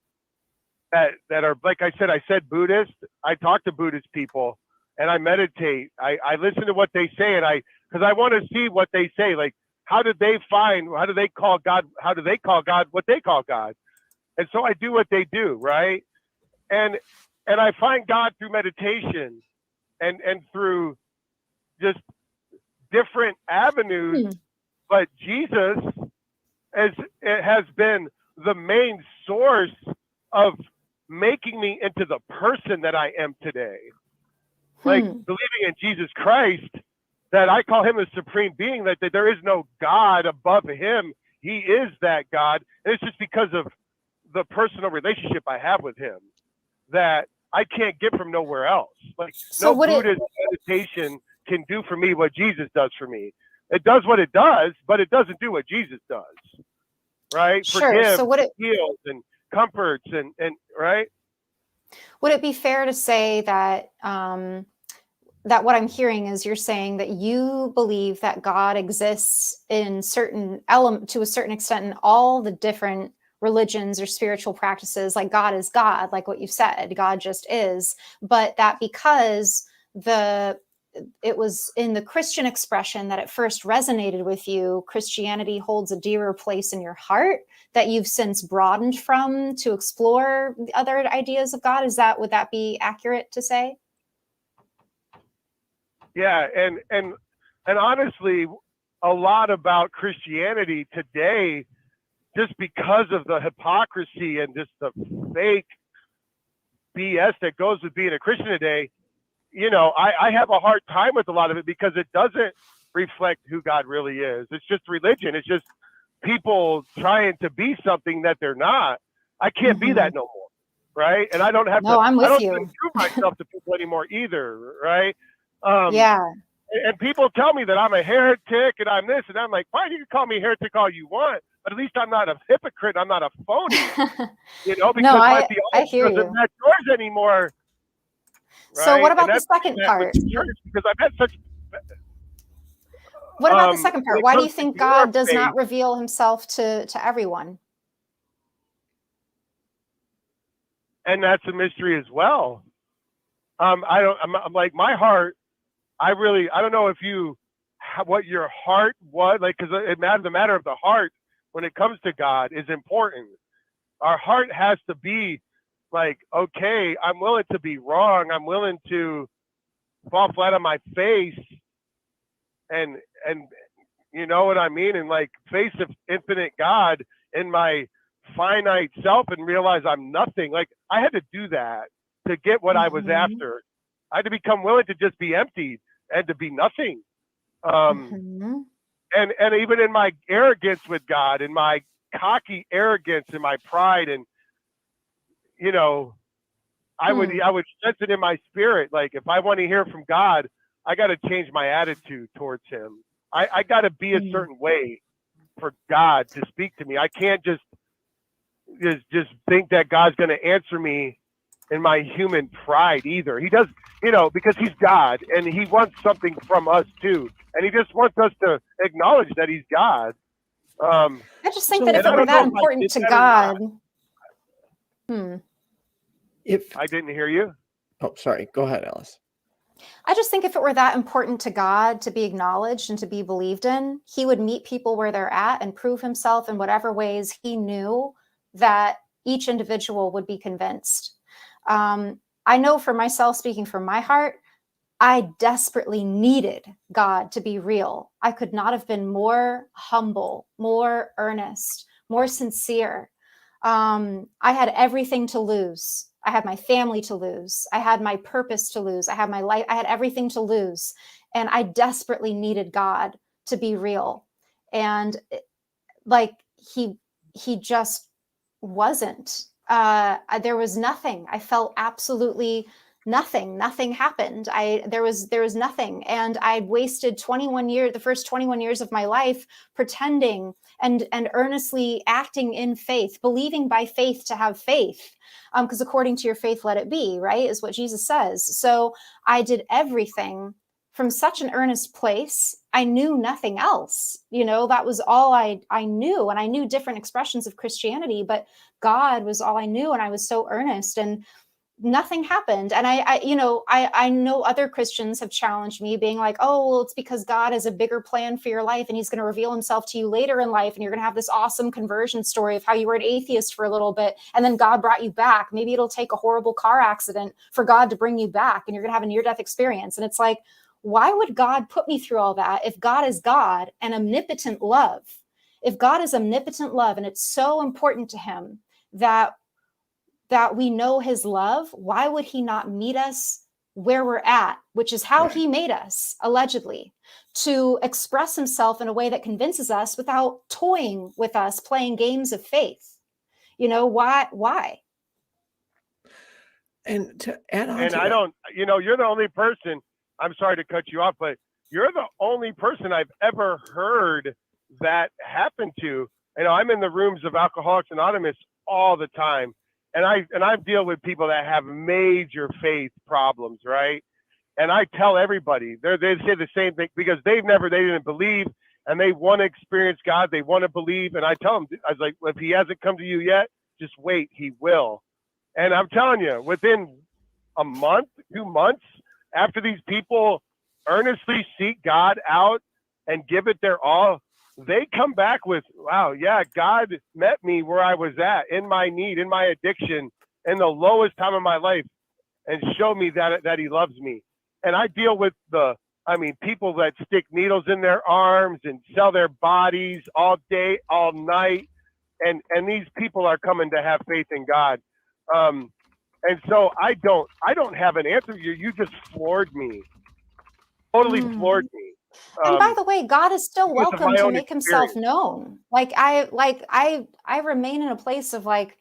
that are, like I said Buddhist. I talk to Buddhist people and I meditate. I listen to what they say, and because I want to see what they say. Like, how do they call God what they call God? And so I do what they do, right? And I find God through meditation and through just different avenues. But Jesus has been the main source of making me into the person that I am today. Like believing in Jesus Christ, that I call him a supreme being, that there is no God above him. He is that God. And it's just because of the personal relationship I have with him that I can't get from nowhere else. Like no Buddhist meditation can do for me what Jesus does for me. It does what it does, but it doesn't do what Jesus does. Right? Sure. Forgives, So heals, and comforts, and right? Would it be fair to say that that what I'm hearing is you're saying that you believe that God exists in certain element to a certain extent in all the different religions or spiritual practices, like God is God, like what you said, God just is, but that because it was in the Christian expression that at first resonated with you, Christianity holds a dearer place in your heart that you've since broadened from to explore other ideas of God. Would that be accurate to say? Yeah, and honestly, a lot about Christianity today, just because of the hypocrisy and just the fake BS that goes with being a Christian today, you know, I have a hard time with a lot of it because it doesn't reflect who God really is. It's just religion. It's just people trying to be something that they're not. I can't be that no more, right? And I don't have No, I'm with I don't you. prove myself to people anymore either, right? Yeah. And people tell me that I'm a heretic and I'm this, and I'm like, fine, you can call me heretic all you want, but at least I'm not a hypocrite. I'm not a phony, you know, because No, my I hear theology doesn't you. match yours anymore. Right? So what about And the second part? Because I've had such. What about the second part? Why do you think God does faith, not reveal himself to everyone? And that's a mystery as well. I'm like my heart. I don't know if what your heart was like, because the matter of the heart when it comes to God is important. Our heart has to be like, okay, I'm willing to be wrong. I'm willing to fall flat on my face and you know what I mean? And like face of infinite God in my finite self and realize I'm nothing. Like I had to do that to get what I was after. I had to become willing to just be emptied and to be nothing. And even in my arrogance with God, in my cocky arrogance and my pride, and you know, I would sense it in my spirit. Like if I want to hear from God, I got to change my attitude towards him. I got to be a certain way for God to speak to me. I can't just think that God's going to answer me in my human pride either. He does, you know, because he's God and he wants something from us too. And he just wants us to acknowledge that he's God. I just think that if it were that important to God. If I didn't hear you. Oh, sorry. Go ahead, Alice. I just think if it were that important to God to be acknowledged and to be believed in, he would meet people where they're at and prove himself in whatever ways he knew that each individual would be convinced. I know for myself, speaking from my heart, I desperately needed God to be real. I could not have been more humble, more earnest, more sincere. I had everything to lose. I had my family to lose. I had my purpose to lose. I had my life. I had everything to lose. And I desperately needed God to be real. And like he just wasn't. There was nothing. I felt absolutely nothing. Nothing happened. There was nothing. And I'd wasted 21 years, the first 21 years of my life pretending and earnestly acting in faith, believing by faith to have faith. Because according to your faith, let it be, right? Is what Jesus says. So I did everything from such an earnest place. I knew nothing else. You know, that was all I knew. And I knew different expressions of Christianity, but God was all I knew. And I was so earnest. And nothing happened. And I know other Christians have challenged me, being like, oh, well, it's because God has a bigger plan for your life and he's going to reveal himself to you later in life. And you're going to have this awesome conversion story of how you were an atheist for a little bit and then God brought you back. Maybe it'll take a horrible car accident for God to bring you back and you're going to have a near-death experience. And it's like, why would God put me through all that if God is God and omnipotent love? If God is omnipotent love and it's so important to him that we know his love, why would he not meet us where we're at, which is how he made us, allegedly, to express himself in a way that convinces us without toying with us, playing games of faith? Why? And to add on And to I that, don't, you're the only person, I'm sorry to cut you off, but you're the only person I've ever heard that happen to. I'm in the rooms of Alcoholics Anonymous all the time. And I deal with people that have major faith problems, right? And I tell everybody, they say the same thing because they didn't believe and they want to experience God. They want to believe. And I tell them, I was like, well, if he hasn't come to you yet, just wait, he will. And I'm telling you, within a month, 2 months, after these people earnestly seek God out and give it their all, they come back with, wow, yeah, God met me where I was at, in my need, in my addiction, in the lowest time of my life, and showed me that he loves me. And I deal with people that stick needles in their arms and sell their bodies all day, all night. And these people are coming to have faith in God. And so I don't have an answer. You just floored me. Totally floored me. And by the way, God is still welcome to make himself experience. known. I remain in a place of like,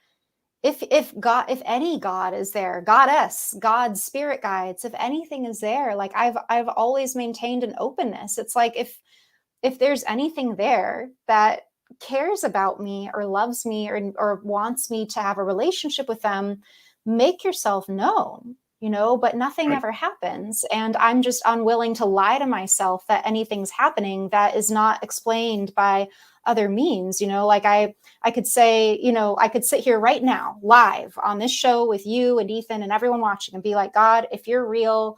if any God is there, goddess, God, spirit guides, if anything is there, like I've always maintained an openness. It's like, if there's anything there that cares about me or loves me or wants me to have a relationship with them, make yourself known. But nothing ever happens. And I'm just unwilling to lie to myself that anything's happening that is not explained by other means. Like I could say, I could sit here right now live on this show with you and Ethan and everyone watching and be like, God, if you're real,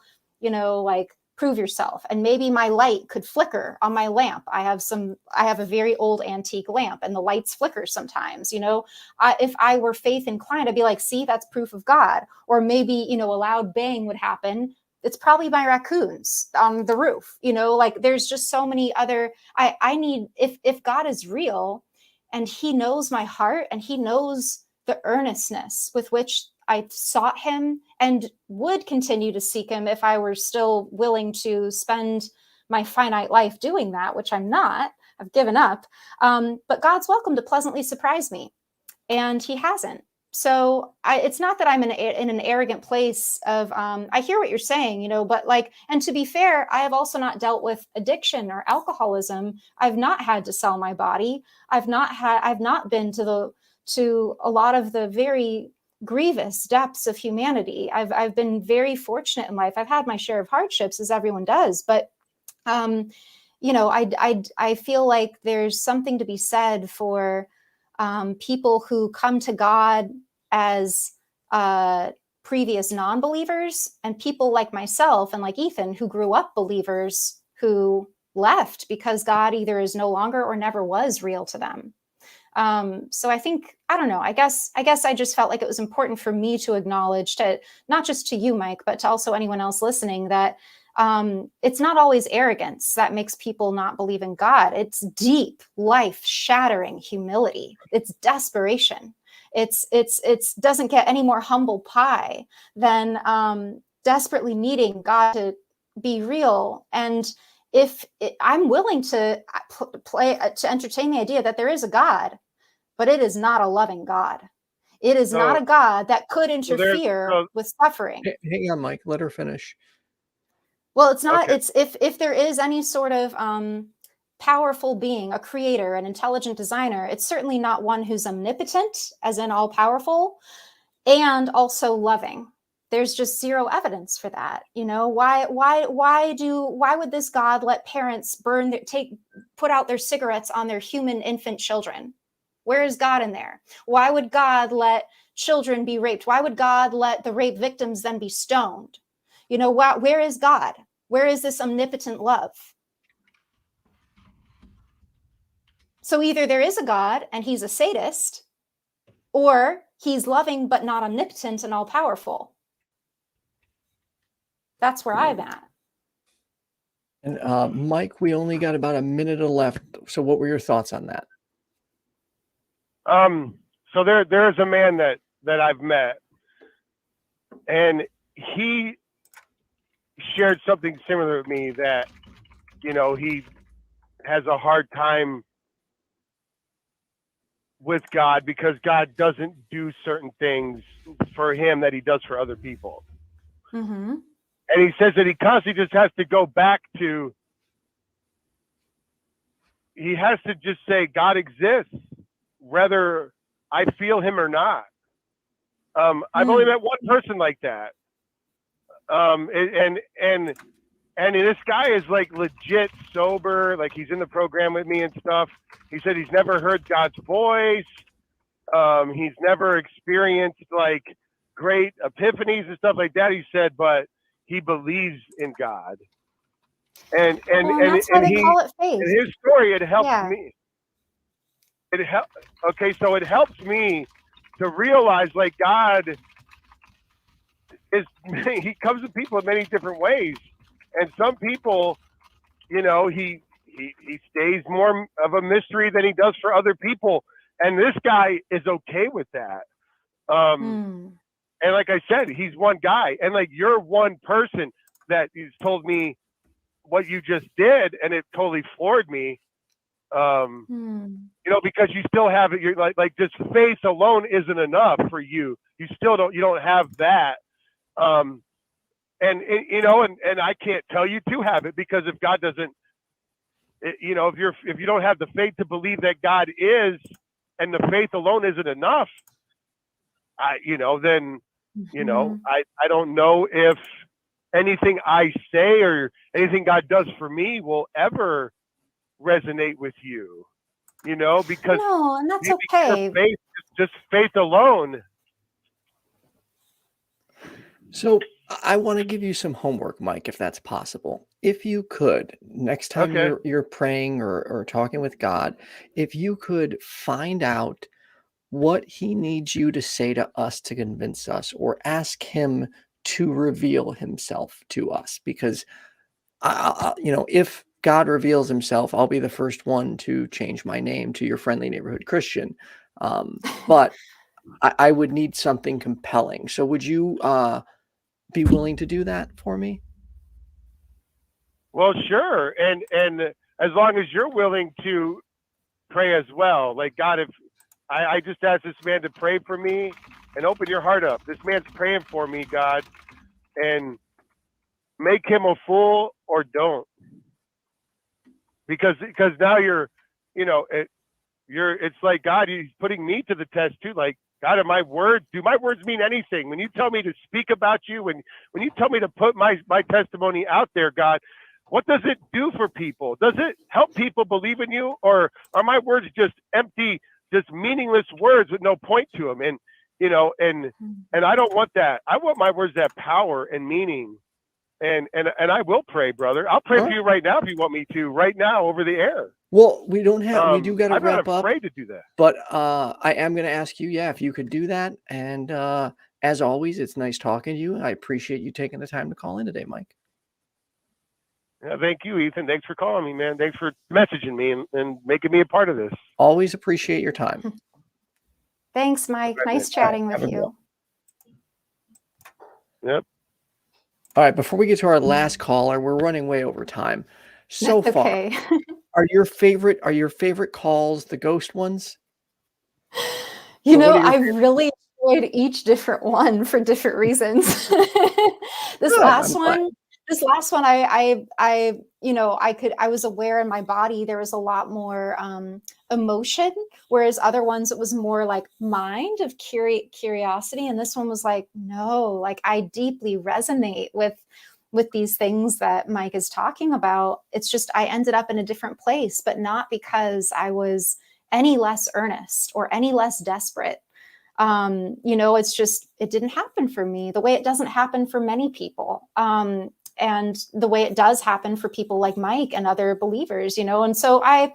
prove yourself. And maybe my light could flicker on my lamp. I have a very old antique lamp and the lights flicker sometimes. If I were faith inclined, I'd be like, see, that's proof of God. Or maybe, a loud bang would happen. It's probably my raccoons on the roof. There's just so many other, I need, if God is real and he knows my heart and he knows the earnestness with which I sought him and would continue to seek him if I were still willing to spend my finite life doing that, which I'm not. I've given up. But God's welcome to pleasantly surprise me. And he hasn't. So it's not that I'm in an arrogant place of, I hear what you're saying, but and to be fair, I have also not dealt with addiction or alcoholism. I've not had to sell my body. I've not been to a lot of the very grievous depths of humanity. I've been very fortunate in life. I've had my share of hardships, as everyone does, but I feel like there's something to be said for people who come to God as previous non-believers, and people like myself and like Ethan who grew up believers who left because God either is no longer or never was real to them. So I think, I don't know, I guess I just felt like it was important for me to acknowledge, to not just to you, Mike, but to also anyone else listening, that it's not always arrogance that makes people not believe in God. It's deep, life-shattering humility. It's desperation. It's doesn't get any more humble pie than desperately needing God to be real. And I'm willing to to entertain the idea that there is a God, but it is not a loving God. It is not a God that could interfere with suffering. Hang on, Mike. Let her finish. Well, it's not. Okay. It's if there is any sort of powerful being, a creator, an intelligent designer, it's certainly not one who's omnipotent, as in all powerful, and also loving. There's just zero evidence for that. Why would this God let parents put out their cigarettes on their human infant children? Where is God in there? Why would God let children be raped? Why would God let the rape victims then be stoned? You know, where is God? Where is this omnipotent love? So either there is a God and he's a sadist, or he's loving but not omnipotent and all powerful. That's where I'm at. And Mike, we only got about a minute left. So what were your thoughts on that? So there's a man that I've met, and he shared something similar to me, that, you know, he has a hard time with God because God doesn't do certain things for him that he does for other people. Mm-hmm. And he says that he constantly just has to go back to, he has to just say, God exists, whether I feel him or not. I've only met one person like that. And this guy is like legit sober, like he's in the program with me and stuff. He said he's never heard God's voice. He's never experienced like great epiphanies and stuff like that. He said, but he believes in God. And that's why they call it faith. in his story, it helps me. So it helps me to realize, like, God is, he comes to people in many different ways. And some people, you know, he stays more of a mystery than he does for other people. And this guy is okay with that. And like I said, he's one guy. And like, you're one person that he's told me what you just did, and it totally floored me. You know, because you still have it. You're like just faith alone isn't enough for you. You still don't have that. And you know, and I can't tell you to have it, because if God doesn't, you know, if you don't have the faith to believe that God is, and the faith alone isn't enough, then, you know, I don't know if anything I say or anything God does for me will ever resonate with you, you know, because no, and that's okay. Faith, just faith alone. So I want to give you some homework, Mike, if that's possible. If you could, next time you're praying or talking with God, if you could find out what he needs you to say to us to convince us, or ask him to reveal himself to us, because you know, if God reveals himself, I'll be the first one to change my name to your friendly neighborhood Christian. But I would need something compelling. So would you be willing to do that for me? Well, sure. And as long as you're willing to pray as well, like, God, if I just asked this man to pray for me, and open your heart up. This man's praying for me, God, and make him a fool or don't. Because now you're, you know, it's like, God, he's putting me to the test too. Like, God, do my words mean anything? When you tell me to speak about you, when you tell me to put my testimony out there, God, what does it do for people? Does it help people believe in you, or are my words just empty, just meaningless words with no point to them? And, you know, and I don't want that. I want my words to have power and meaning. And I will pray, brother. I'll pray for you right now if you want me to, right now over the air. Well, we don't have, we do got to wrap up. I'm not afraid to do that. But I am going to ask you, if you could do that. And as always, it's nice talking to you. I appreciate you taking the time to call in today, Mike. Yeah, thank you, Ethan. Thanks for calling me, man. Thanks for messaging me and making me a part of this. Always appreciate your time. Thanks, Mike. Nice chatting with you. Yep. All right. Before we get to our last caller, we're running way over time. So far, are your favorite calls the ghost ones? You know, I really enjoyed each different one for different reasons. This last one, I you know, I was aware in my body there was a lot more emotion, whereas other ones it was more like mind of curiosity, and this one was like, no, like I deeply resonate with these things that Mike is talking about. It's just I ended up in a different place, but not because I was any less earnest or any less desperate. It's just, it didn't happen for me the way it doesn't happen for many people. And the way it does happen for people like Mike and other believers, and so I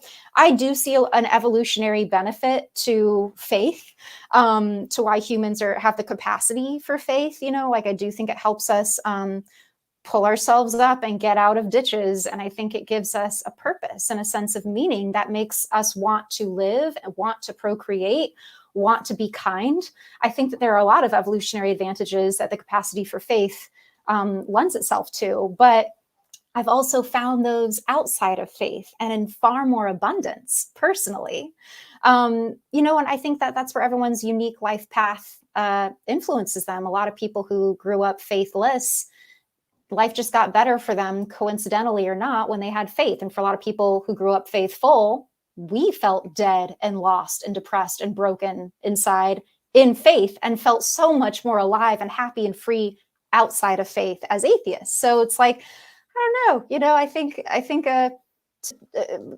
do see an evolutionary benefit to faith, to why humans have the capacity for faith. Like I do think it helps us pull ourselves up and get out of ditches, and I think it gives us a purpose and a sense of meaning that makes us want to live and want to procreate, want to be kind. I think that there are a lot of evolutionary advantages that the capacity for faith lends itself to, but I've also found those outside of faith and in far more abundance personally. And I think that that's where everyone's unique life path influences them. A lot of people who grew up faithless, life just got better for them, coincidentally or not, when they had faith. And for a lot of people who grew up faithful, we felt dead and lost and depressed and broken inside in faith and felt so much more alive and happy and free outside of faith as atheists. So it's like, I don't know, I think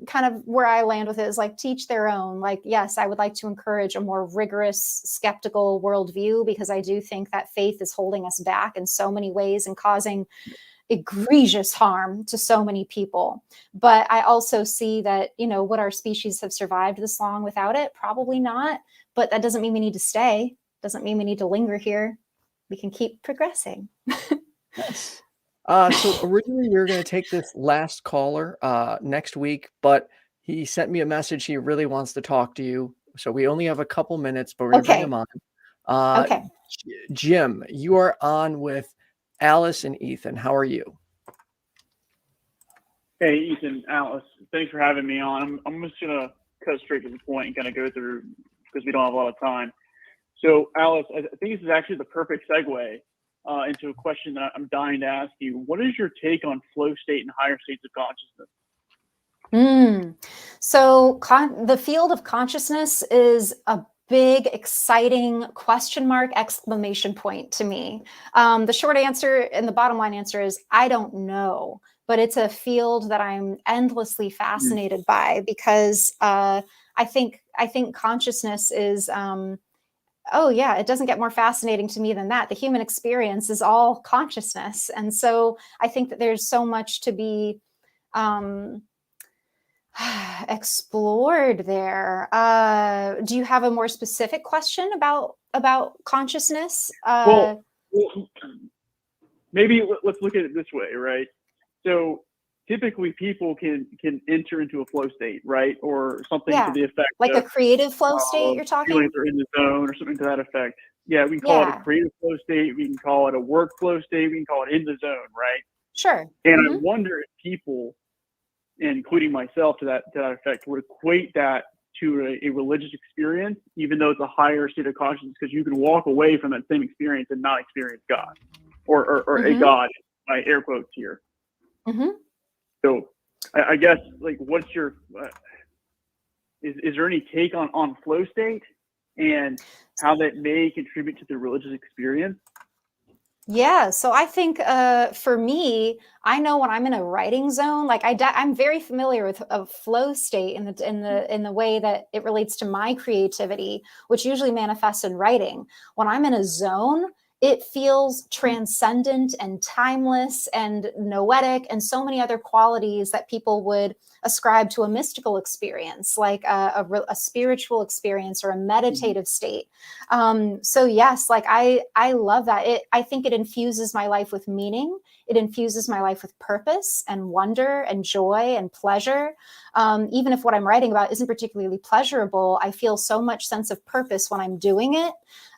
kind of where I land with it is like, teach their own. Like, yes, I would like to encourage a more rigorous, skeptical worldview, because I do think that faith is holding us back in so many ways and causing egregious harm to so many people. But I also see that, would our species have survived this long without it? Probably not. But that doesn't mean we need to stay. Doesn't mean we need to linger here. We can keep progressing. Yes. So originally we were going to take this last caller next week, but he sent me a message. He really wants to talk to you. So we only have a couple minutes, but we're going to bring him on. Okay. Jim, you are on with Alice and Ethan. How are you? Hey, Ethan, Alice, thanks for having me on. I'm just going to cut straight to the point and kind of go through, because we don't have a lot of time. So, Alice, I think this is actually the perfect segue into a question that I'm dying to ask you. What is your take on flow state and higher states of consciousness? So the field of consciousness is a big, exciting question mark, exclamation point to me. The short answer and the bottom line answer is I don't know, but it's a field that I'm endlessly fascinated by, because I think consciousness is it doesn't get more fascinating to me than that. The human experience is all consciousness. And so I think that there's so much to be explored there. Do you have a more specific question about consciousness? Well, maybe let's look at it this way, right? So typically people can enter into a flow state, right? Or something to the effect like of, a creative flow state you're talking? Feelings are in the zone or something to that effect. Yeah, we can call it a creative flow state. We can call it a work flow state. We can call it in the zone, right? Sure. And I wonder if people, including myself to that effect, would equate that to a religious experience, even though it's a higher state of consciousness, because you can walk away from that same experience and not experience God or a God, by air quotes here. So I guess, like, what's your, is there any take on flow state and how that may contribute to the religious experience? Yeah, so I think for me, I know when I'm in a writing zone, like I'm very familiar with a flow state in the way that it relates to my creativity, which usually manifests in writing. When I'm in a zone, it feels transcendent and timeless and noetic and so many other qualities that people would ascribe to a mystical experience, like a spiritual experience or a meditative state. So yes, like I love that. I think it infuses my life with meaning. It infuses my life with purpose and wonder and joy and pleasure. Even if what I'm writing about isn't particularly pleasurable, I feel so much sense of purpose when I'm doing it.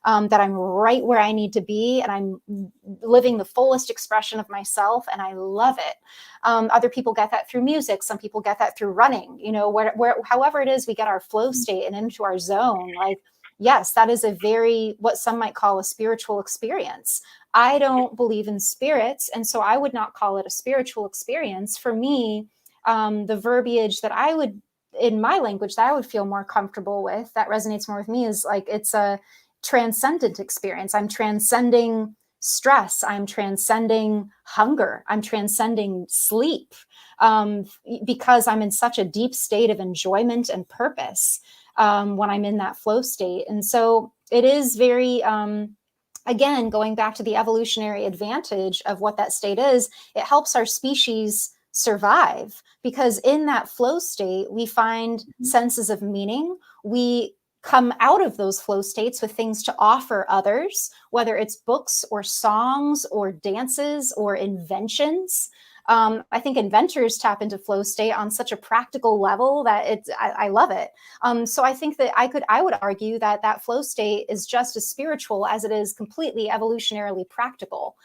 That I'm right where I need to be and I'm living the fullest expression of myself, and I love it. Other people get that through music. Some people get that through running, where however it is we get our flow state and into our zone. Like, yes, that is what some might call a spiritual experience. I don't believe in spirits, and so I would not call it a spiritual experience. For me, the verbiage that I would, in my language, that I would feel more comfortable with, that resonates more with me, is like it's a transcendent experience. I'm transcending stress. I'm transcending hunger. I'm transcending sleep, because I'm in such a deep state of enjoyment and purpose. when I'm in that flow state. And so it is very, again, going back to the evolutionary advantage of what that state is, it helps our species survive, because in that flow state, we find senses of meaning. We come out of those flow states with things to offer others, whether it's books or songs or dances or inventions. I think inventors tap into flow state on such a practical level that I love it. So I think that I would argue that that flow state is just as spiritual as it is completely evolutionarily practical,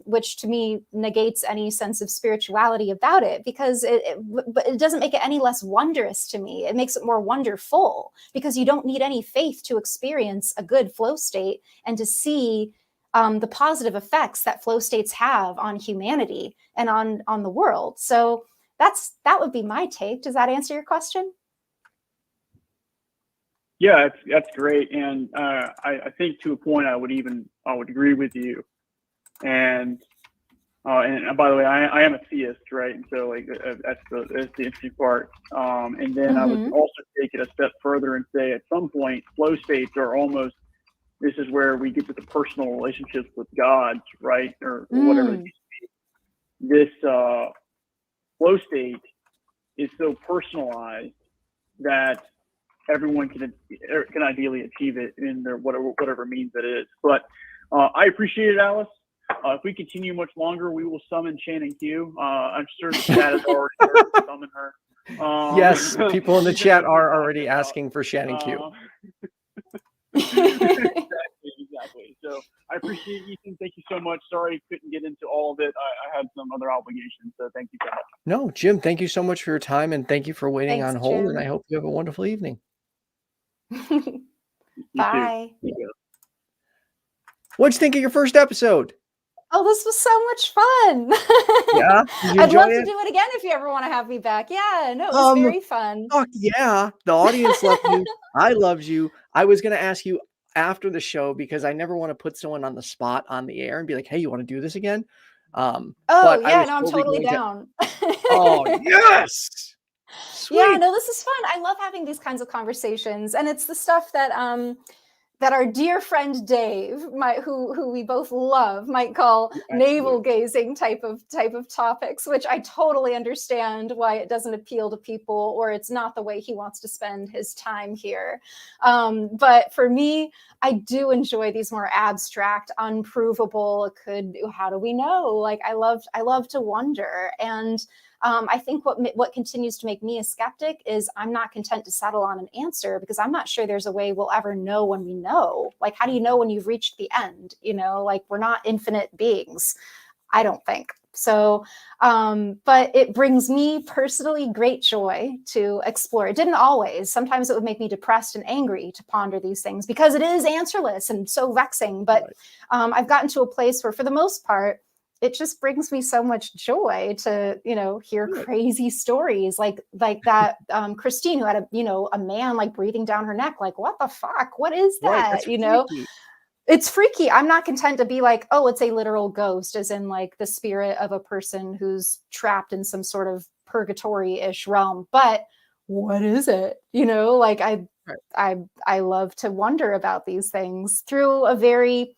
which to me negates any sense of spirituality about it, because but it doesn't make it any less wondrous to me. It makes it more wonderful, because you don't need any faith to experience a good flow state and to see the positive effects that flow states have on humanity and on the world. So that would be my take. Does that answer your question? Yeah, that's great. And I think to a point, I would agree with you. And by the way, I am a theist, right? And so like that's the interesting part. And then I would also take it a step further and say at some point, flow states are almost, this is where we get to the personal relationships with God, right? Or whatever it is. This flow state is so personalized that everyone can ideally achieve it in their whatever means it is. But I appreciate it, Alice. If we continue much longer, we will summon Shannon Q. I'm sure the chat has already started to summon her. Yes, people in the chat are already asking for Shannon Q. Exactly. So I appreciate you, Ethan. Thank you so much. Sorry I couldn't get into all of it. I had some other obligations, so thank you so much. No, Jim, thank you so much for your time, and thank you for waiting Thanks, on hold. Jim. And I hope you have a wonderful evening. Bye. What'd you think of your first episode? Oh, this was so much fun. Yeah, did you I'd love enjoy to it? do it again if you ever want to have me back. Yeah, no, it was very fun. Fuck yeah. The audience loved you. I loved you. I was going to ask you after the show, because I never want to put someone on the spot on the air and be like, hey, you want to do this again? Oh, but yeah, no, I'm totally down. Oh, yes. Sweet. Yeah, no, this is fun. I love having these kinds of conversations. And it's the stuff that that our dear friend Dave, who we both love, might call navel gazing type of topics, which I totally understand why it doesn't appeal to people, or it's not the way he wants to spend his time here. But for me, I do enjoy these more abstract, unprovable, how do we know? Like I love to wonder. And I think what continues to make me a skeptic is I'm not content to settle on an answer, because I'm not sure there's a way we'll ever know when we know. Like, how do you know when you've reached the end? You know, like we're not infinite beings, I don't think. So, but it brings me personally great joy to explore. It didn't always. Sometimes it would make me depressed and angry to ponder these things, because it is answerless and so vexing. But I've gotten to a place where, for the most part, it just brings me so much joy to, hear crazy stories like that Christine, who had a man like breathing down her neck. Like, what the fuck? What is that? Freaky. It's freaky. I'm not content to be like, oh, it's a literal ghost, as in like the spirit of a person who's trapped in some sort of purgatory-ish realm. But what is it? Like I love to wonder about these things through a very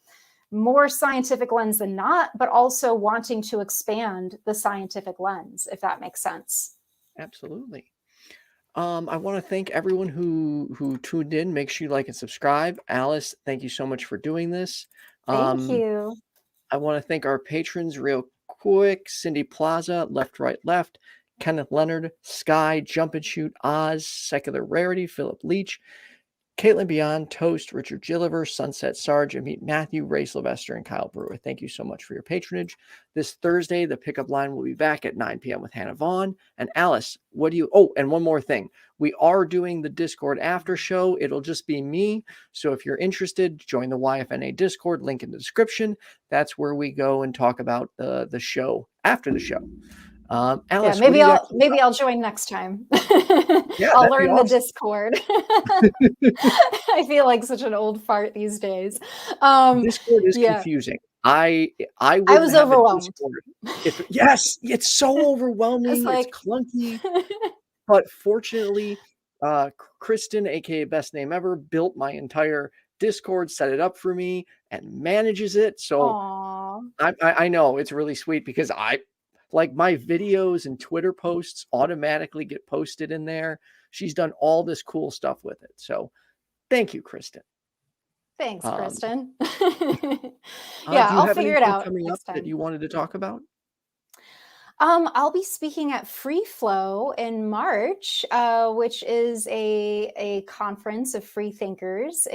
more scientific lens than not, but also wanting to expand the scientific lens, if that makes sense. Absolutely. I want to thank everyone who tuned in. Make sure you like and subscribe. Alice, thank you so much for doing this. Thank you. I want to thank our patrons real quick. Cindy PLAZA, Left, Right, Left, Kenneth, Leonard, Skye, JumpandShoot, Oz, Secular Rarity, Philip Leitch, Kaitlyn Beyond, Toast, Richard Gilliver, Sunset Sarge, Ameet, Mathew, Ray Sylvester, and Kyle Brewer. Thank you so much for your patronage. This Thursday, the pickup line will be back at 9 p.m. with Hannah Vaughn. And Alice, and one more thing. We are doing the Discord after show. It'll just be me. So if you're interested, join the YFNA Discord, link in the description. That's where we go and talk about the show after the show. Alice, maybe I'll join next time. Yeah, I'll learn the Discord. I feel like such an old fart these days. Discord is confusing. I was overwhelmed. Yes, it's so overwhelming. It's clunky. But fortunately, Kristen, aka Best Name Ever, built my entire Discord, set it up for me, and manages it. So Aw. I know it's really sweet because like my videos and Twitter posts automatically get posted in there. She's done all this cool stuff with it. So thank you, Kristen. Thanks, Um, Kristen. do Yeah, you I'll have figure it anything out coming up next that time. you wanted to talk about? I'll be speaking at Free Flow in March, which is a conference of free thinkers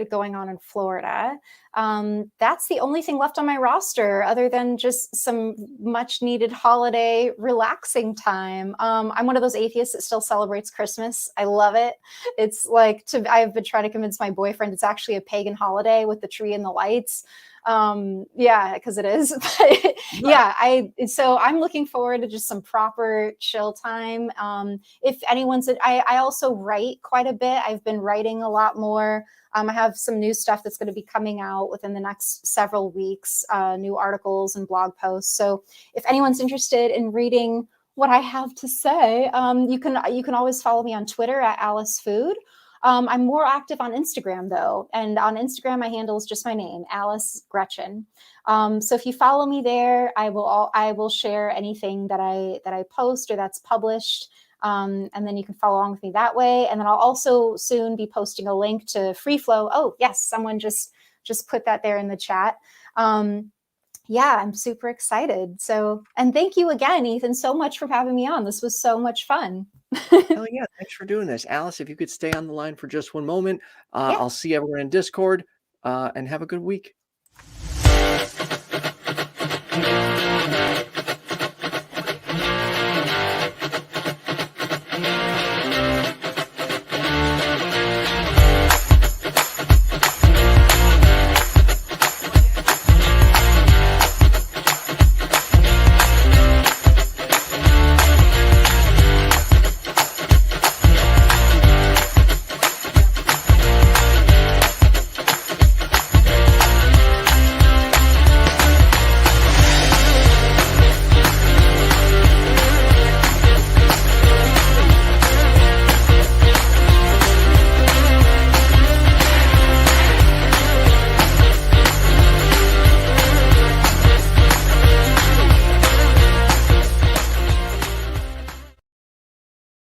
going on in Florida. That's the only thing left on my roster other than just some much needed holiday relaxing time. I'm one of those atheists that still celebrates Christmas. I love it. It's like I've been trying to convince my boyfriend it's actually a pagan holiday with the tree and the lights. Yeah, because it is. But yeah, so I'm looking forward to just some proper chill time. If anyone's, I also write quite a bit. I've been writing a lot more. I have some new stuff that's going to be coming out within the next several weeks, new articles and blog posts. So if anyone's interested in reading what I have to say, you can always follow me on Twitter at Alice Food. I'm more active on Instagram though, and on Instagram my handle is just my name, Alice Greczyn. So if you follow me there, I will share anything that I post or that's published, and then you can follow along with me that way. And then I'll also soon be posting a link to Free Flow. Oh yes, someone just put that there in the chat. Yeah, I'm super excited. So, and thank you again, Ethan, so much for having me on. This was so much fun. Hell yeah, thanks for doing this. Alice, if you could stay on the line for just one moment, Yeah. I'll see everyone in Discord, and have a good week.